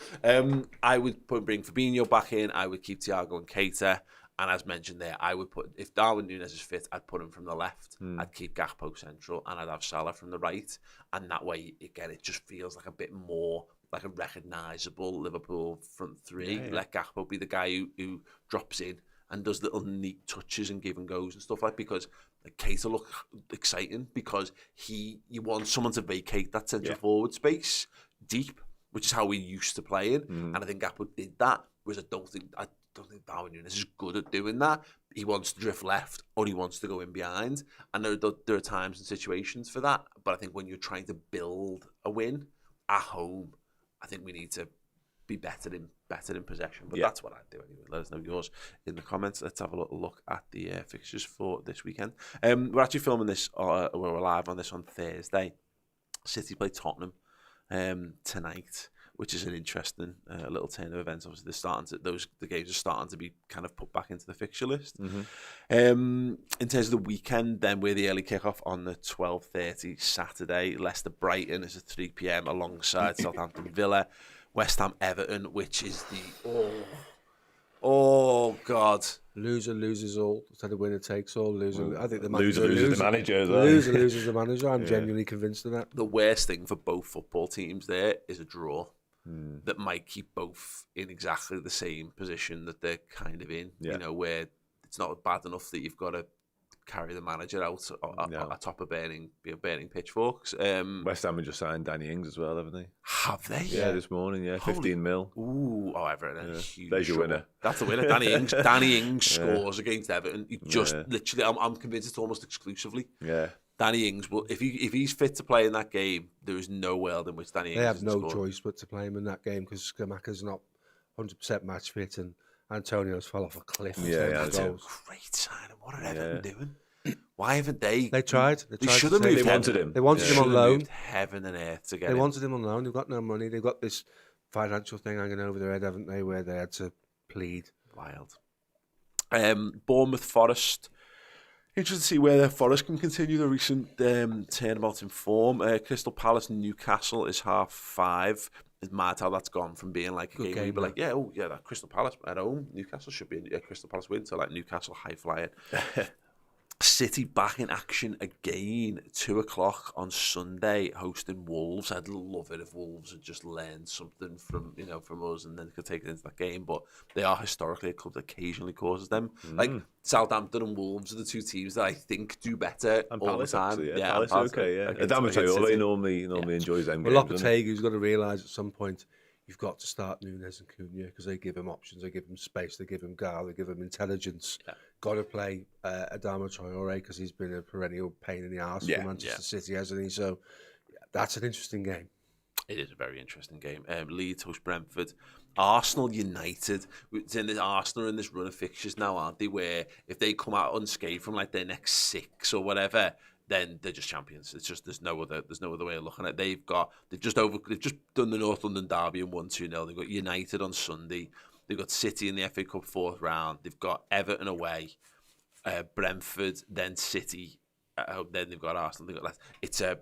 I would bring Fabinho back in. I would keep Thiago and Keita. And as mentioned there, I would put, if Darwin Núñez is fit, I'd put him from the left. I'd keep Gakpo central, and I'd have Salah from the right. And that way, again, it just feels like a bit more like a recognisable Liverpool front three. Yeah. Let Gakpo be the guy who drops in and does little neat touches and give and goes and stuff like that, because Keita look exciting because you want someone to vacate that central forward space deep, which is how we used to play in. And I think Gakpo did that, whereas I don't think Darwin Núñez is good at doing that. He wants to drift left or he wants to go in behind. And there are times and situations for that. But I think when you're trying to build a win at home, I think we need to be better in possession. But that's what I'd do anyway. Let us know yours in the comments. Let's have a little look at the fixtures for this weekend. We're actually filming this, we're live on this on Thursday. City play Tottenham tonight, which is an interesting little turn of events. Obviously, the games are starting to be kind of put back into the fixture list. In terms of the weekend, then we're the early kickoff on the 12:30 Saturday. Leicester Brighton is at 3 p.m. alongside Southampton Villa. West Ham Everton, which is the oh god, loser loses all. Instead of winner takes all. Loser. I think the loser loses the manager. Loser loses the manager. I'm genuinely convinced of that. The worst thing for both football teams there is a draw. That might keep both in exactly the same position that they're kind of in. You know, where it's not bad enough that you've got to carry the manager out atop of burning pitchforks. West Ham have just signed Danny Ings as well, haven't they? Have they? Yeah, this morning. Yeah, 15 mil. Ooh, Everton. Huge. There's your winner. That's the winner. Danny Ings scores against Everton. He just literally, I'm convinced it's almost exclusively. Yeah. Danny Ings will, if he's fit to play in that game, there is no world in which Danny Ings. They have no choice but to play him in that game because Skamaka's not 100% match fit and Antonio's fell off a cliff. That's a great sign. What are Everton doing? Why haven't they? They tried. They should have moved. They wanted him. They wanted him on loan. Heaven and earth to get They him. wanted him on loan. They've got no money. They've got this financial thing hanging over their head, haven't they? Where they had to plead. Wild. Bournemouth Forest. Interesting to see whether Forest can continue the recent turnabout in form. Crystal Palace Newcastle is 5:30. It's mad how that's gone from being like a game where you'd be like, that Crystal Palace at home. Newcastle should be a Crystal Palace win, so like Newcastle high flying. City back in action again, 2:00 on Sunday, hosting Wolves. I'd love it if Wolves had just learned something from us and then could take it into that game. But they are historically a club that occasionally causes them. Like Southampton and Wolves are the two teams that I think do better and all Palace, the time. Actually, Palace okay. Adama Traore normally enjoys them. Well, Lopetegui's got to realise at some point you've got to start Núñez and Cunha because they give him options, they give him space, they give him guile, they give him intelligence. Got to play Adama Traore because he's been a perennial pain in the arse for Manchester City, hasn't he? So that's an interesting game. It is a very interesting game. Leeds host Brentford. Arsenal United. Arsenal are in this run of fixtures now, aren't they? Where if they come out unscathed from like their next 6 or whatever, then they're just champions. It's just there's no other way of looking at it. They've just done the North London derby and won 2-0. They've got United on Sunday. They've got City in the FA Cup 4th round. They've got Everton away, Brentford, then City. Then they've got Arsenal. They've got it's a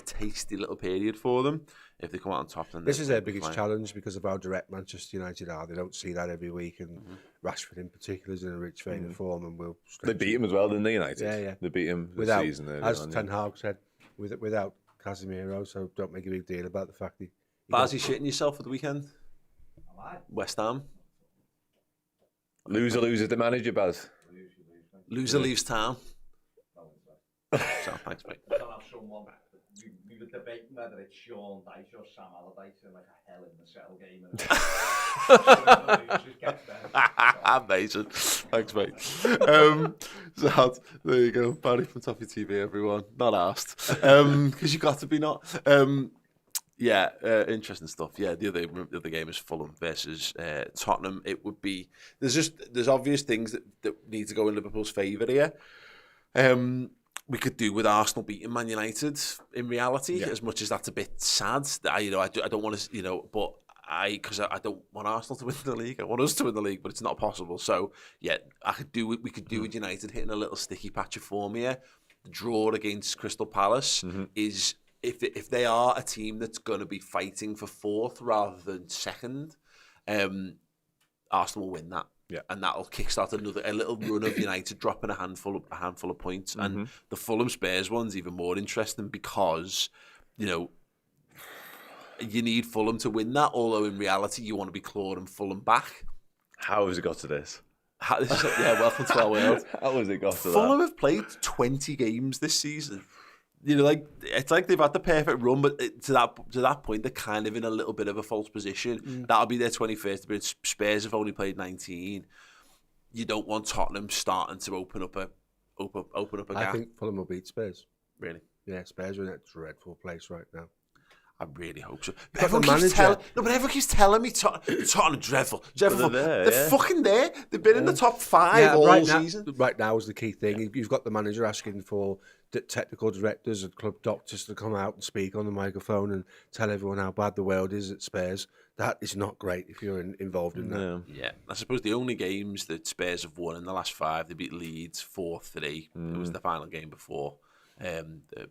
tasty little period for them if they come out on top. Then this is their biggest challenge because of how direct Manchester United are. They don't see that every week, and Rashford in particular is in a rich vein of form, and will. They beat him as well, didn't they? United. Yeah. They beat him this season. As Ten Hag said, without Casemiro. So don't make a big deal about the fact that. Baz, you shitting yourself for the weekend? West Ham. Loser loses the manager, Baz. Loser leaves town. So, thanks, mate. We were debating whether it's Sean Dyche or Sam Allardyce in like a Hell in the Cell game. Amazing. Thanks, mate. So, there you go. Barry from Toffee TV, everyone. Not asked. Because you got to be not. Interesting stuff. Yeah, the other game is Fulham versus Tottenham. It would be there's obvious things that need to go in Liverpool's favour here. We could do with Arsenal beating Man United in reality, as much as that's a bit sad. I don't want to, but because I don't want Arsenal to win the league. I want us to win the league, but it's not possible. So we could do with United hitting a little sticky patch of form here. The draw against Crystal Palace is. If they are a team that's going to be fighting for 4th rather than 2nd, Arsenal will win that. and that'll kickstart a little run of United dropping a handful of points. And the Fulham Spurs one's even more interesting because, you know, you need Fulham to win that, although in reality you want to be clawing Fulham back. How has it got to this? Welcome to our world. How has it got to Fulham that? have played 20 games this season. You know, like it's like they've had the perfect run, but to that point, they're kind of in a little bit of a false position. That'll be their 21st, but Spurs have only played 19. You don't want Tottenham starting to open up a gap. I think Fulham will beat Spurs. Really? Yeah, Spurs are in a dreadful place right now. I really hope so. But Everyone keeps telling me Tottenham dreadful. They're fucking there. They've been in the top 5 all season. Right now is the key thing. You've got the manager asking for the technical directors and club doctors to come out and speak on the microphone and tell everyone how bad the world is at Spurs. That is not great if you're involved in that. Yeah, I suppose the only games that Spurs have won in the last 5, they beat Leeds 4-3. It was the final game before the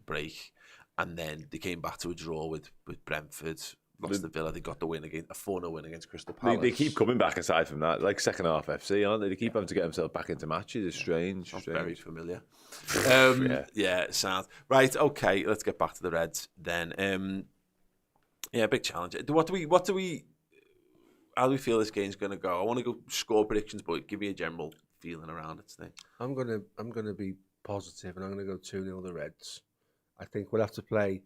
break. And then they came back to a draw with Brentford, lost to Villa. They got the win against a 4-0 win against Crystal Palace. They keep coming back aside from that, like second half FC, aren't they? They keep having to get themselves back into matches. It's strange. Very familiar. Yeah, sound right. Okay, let's get back to the Reds then. Big challenge. How do we feel this game's going to go? I want to go score predictions, but give me a general feeling around it today. I'm gonna be positive, and I'm gonna go 2-0 the Reds. I think we'll have to play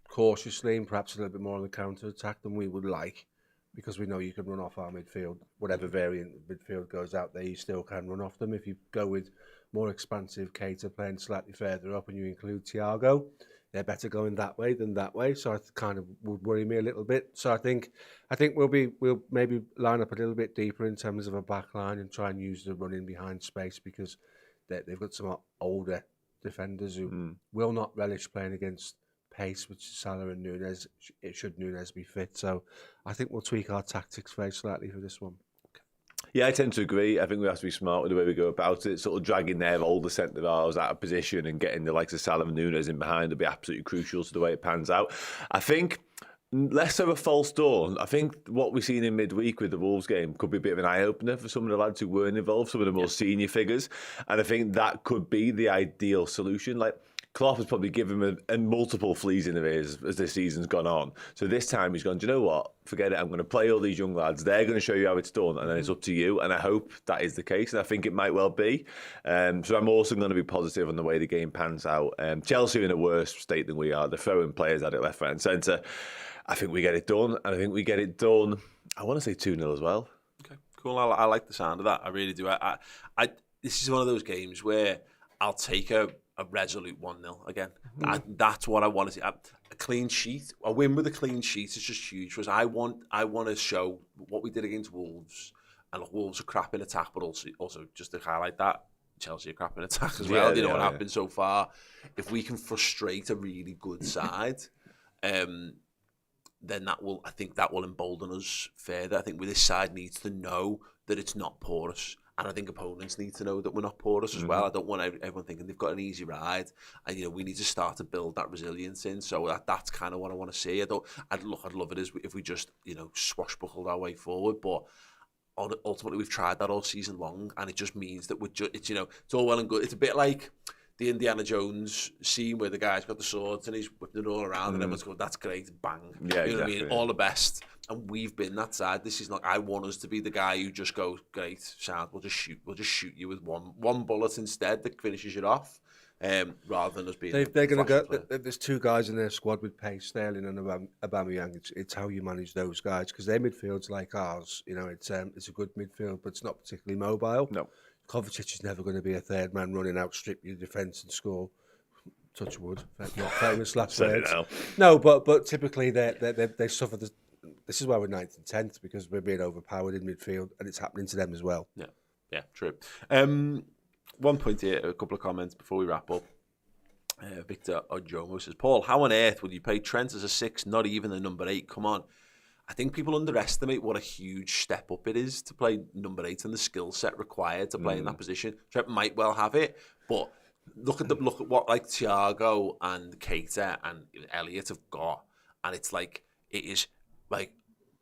cautiously and perhaps a little bit more on the counter-attack than we would like, because we know you can run off our midfield. Whatever variant of midfield goes out there, you still can run off them. If you go with more expansive Keita playing slightly further up and you include Thiago, they're better going that way than that way. So it kind of would worry me a little bit. So I think we'll maybe line up a little bit deeper in terms of a back line and try and use the running behind space, because they've got some older defenders who will not relish playing against pace, which is Salah and Núñez. Should Núñez be fit. So I think we'll tweak our tactics very slightly for this one. Yeah, I tend to agree. I think we have to be smart with the way we go about it. Sort of dragging their older centre-halves out of position and getting the likes of Salah and Núñez in behind will be absolutely crucial to the way it pans out. I think less of a false dawn. I think what we've seen in midweek with the Wolves game could be a bit of an eye-opener for some of the lads who weren't involved, some of the more senior figures. And I think that could be the ideal solution. Like, Klopp has probably given him a multiple fleas in the ears as this season's gone on. So this time he's gone, do you know what? Forget it. I'm going to play all these young lads. They're going to show you how it's done, and then it's up to you. And I hope that is the case, and I think it might well be. So I'm also going to be positive on the way the game pans out. Chelsea are in a worse state than we are. They're throwing players at it left, right and centre. I think we get it done, and I think we get it done. I want to say 2-0 as well. Okay, cool. I like the sound of that. I really do. This is one of those games where I'll take a resolute 1-0 again. That's what I want to see. A clean sheet, a win with a clean sheet is just huge. Because I want to show what we did against Wolves, and Wolves are crap in attack, but also just to highlight that, Chelsea are crap in attack as well. You know what happened so far. If we can frustrate a really good side, then I think that will embolden us further. I think this side needs to know that it's not porous. And I think opponents need to know that we're not porous as well. I don't want everyone thinking they've got an easy ride. And, we need to start to build that resilience in. So that's kind of what I want to see. I'd love it if we just, swashbuckled our way forward. But ultimately, we've tried that all season long. And it just means that it's all well and good. It's a bit like the Indiana Jones scene where the guy's got the swords and he's whipping it all around and everyone's going, that's great, bang. Yeah, you know exactly. what I mean? All the best. And we've been that side. This is not, I want us to be the guy who just goes, great, sound, we'll just shoot you with one bullet instead that finishes it off, rather than us being They're going to go, there's 2 guys in their squad with pace, Sterling and Aubameyang. It's how you manage those guys, because their midfield's like ours. It's a good midfield, but it's not particularly mobile. No. Kovacic is never going to be a third man running out, strip your defence and score. Touch wood. Not famous last words. No, but typically they suffer. This is why we're 9th and 10th, because we're being overpowered in midfield, and it's happening to them as well. Yeah, true. One point here, a couple of comments before we wrap up. Victor Ojomo says, Paul, how on earth would you play Trent as a 6, not even a number 8? Come on. I think people underestimate what a huge step up it is to play number 8 and the skill set required to play in that position. Trent might well have it, but look at what like Thiago and Keita and Elliott have got, and it's like it is like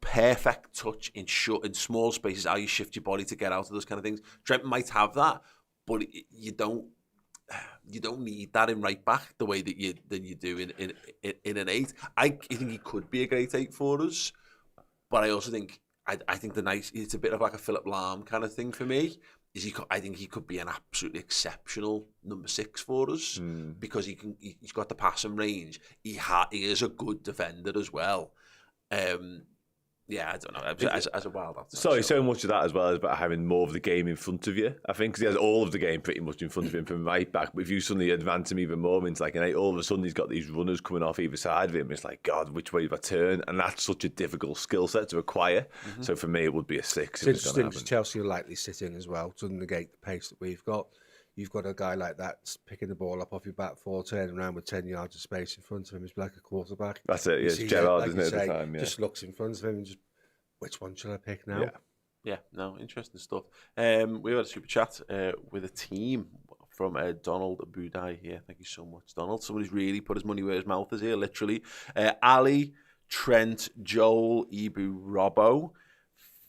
perfect touch in small spaces, how you shift your body to get out of those kind of things. Trent might have that, but you don't need that in right back the way that you do in an 8. I think he could be a great 8 for us, but I also think I think it's a bit of like a Philip Lahm kind of thing for me. I think he could be an absolutely exceptional number 6 for us because he's got the passing range. He is a good defender as well. Yeah, I don't know. As a wild outside. Sorry, so much of that as well is about having more of the game in front of you. I think 'cause he has all of the game pretty much in front of him from right back. But if you suddenly advance him even more into like an 8, all of a sudden he's got these runners coming off either side of him. It's like, God, which way do I turn? And that's such a difficult skill set to acquire. So for me, it would be a 6. It's interesting because Chelsea will likely sit in as well to negate the pace that we've got. You've got a guy like that picking the ball up off your back 4, turning around with 10 yards of space in front of him. He's like a quarterback. That's it, yeah. It's Gerrard, isn't it, at the time? Yeah. Just looks in front of him and just, which one shall I pick now? Yeah, no, interesting stuff. We had a super chat with a team from Donald Budai here. Thank you so much, Donald. Somebody's really put his money where his mouth is here, literally. Ali, Trent, Joel, Ibu, Robbo,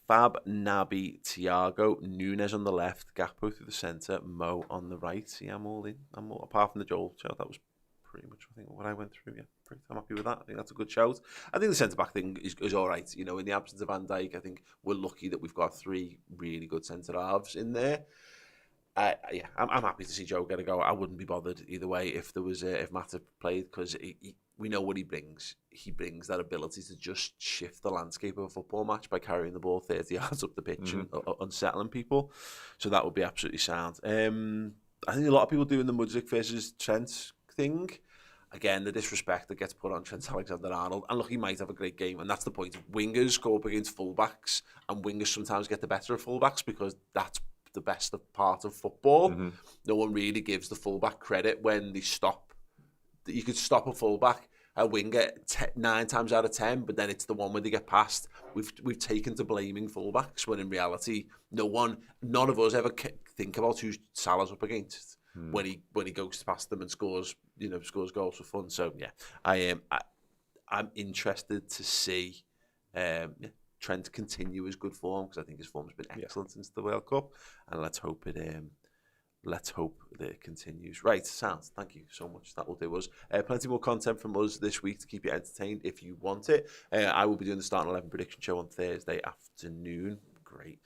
Fab, Naby, Thiago, Nunes on the left, Gakpo through the centre, Mo on the right. See, I'm all in. Apart from the Joel shout, that was pretty much I think what I went through. Yeah, I'm happy with that. I think that's a good shout. I think the centre back thing is all right. You know, in the absence of Van Dijk, I think we're lucky that we've got 3 really good centre halves in there. I'm happy to see Joe get a go. I wouldn't be bothered either way if there was if Mata played because we know what he brings. He brings that ability to just shift the landscape of a football match by carrying the ball 30 yards up the pitch and unsettling people. So that would be absolutely sound. I think a lot of people doing the Mudryk versus Trent thing. Again, the disrespect that gets put on Trent Alexander-Arnold. And look, he might have a great game, and that's the point. Wingers go up against fullbacks, and wingers sometimes get the better of fullbacks because that's the best part of football. No one really gives the fullback credit when they stop. You could stop a fullback, a winger 9 times out of 10, but then it's the one where they get past. We've taken to blaming fullbacks when in reality, none of us ever think about who Salah's up against when he goes past them and scores goals for fun. So yeah, I'm interested to see Trent continue his good form because I think his form's been excellent since the World Cup, and let's hope that it continues. Right, sounds. Thank you so much. That will do us. Plenty more content from us this week to keep you entertained if you want it. I will be doing the Starting 11 prediction show on Thursday afternoon. Great.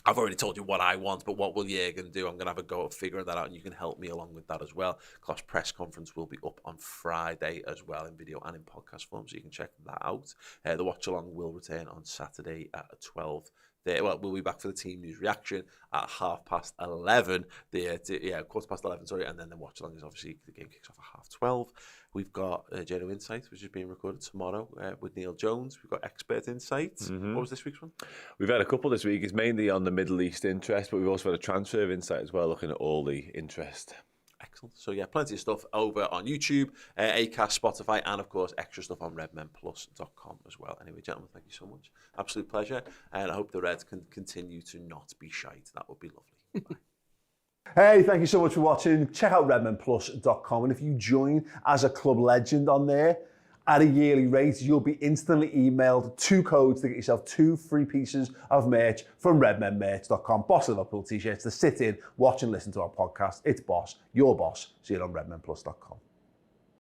I've already told you what I want, but what will Jürgen do? I'm going to have a go at figuring that out, and you can help me along with that as well. Klopp's press conference will be up on Friday as well in video and in podcast form, so you can check that out. The watch-along will return on Saturday at 12. We'll be back for the team news reaction at 11:30. 11:15, sorry, and then the watch-along is obviously the game kicks off at 12:30. We've got Geno Insights, which is being recorded tomorrow with Neil Jones. We've got Expert Insights. What was this week's one? We've had a couple this week. It's mainly on the Middle East interest, but we've also had a transfer insight as well, looking at all the interest. Excellent. So yeah, plenty of stuff over on YouTube, Acast, Spotify, and of course extra stuff on redmenplus.com as well. Anyway, gentlemen, thank you so much. Absolute pleasure, and I hope the Reds can continue to not be shite. That would be lovely. Bye. Hey, thank you so much for watching. Check out redmenplus.com, and if you join as a club legend on there at a yearly rate, you'll be instantly emailed 2 codes to get yourself 2 free pieces of merch from redmenmerch.com. Boss Liverpool t-shirts to sit in, watch and listen to our podcast. It's Boss, your boss. See you on redmenplus.com.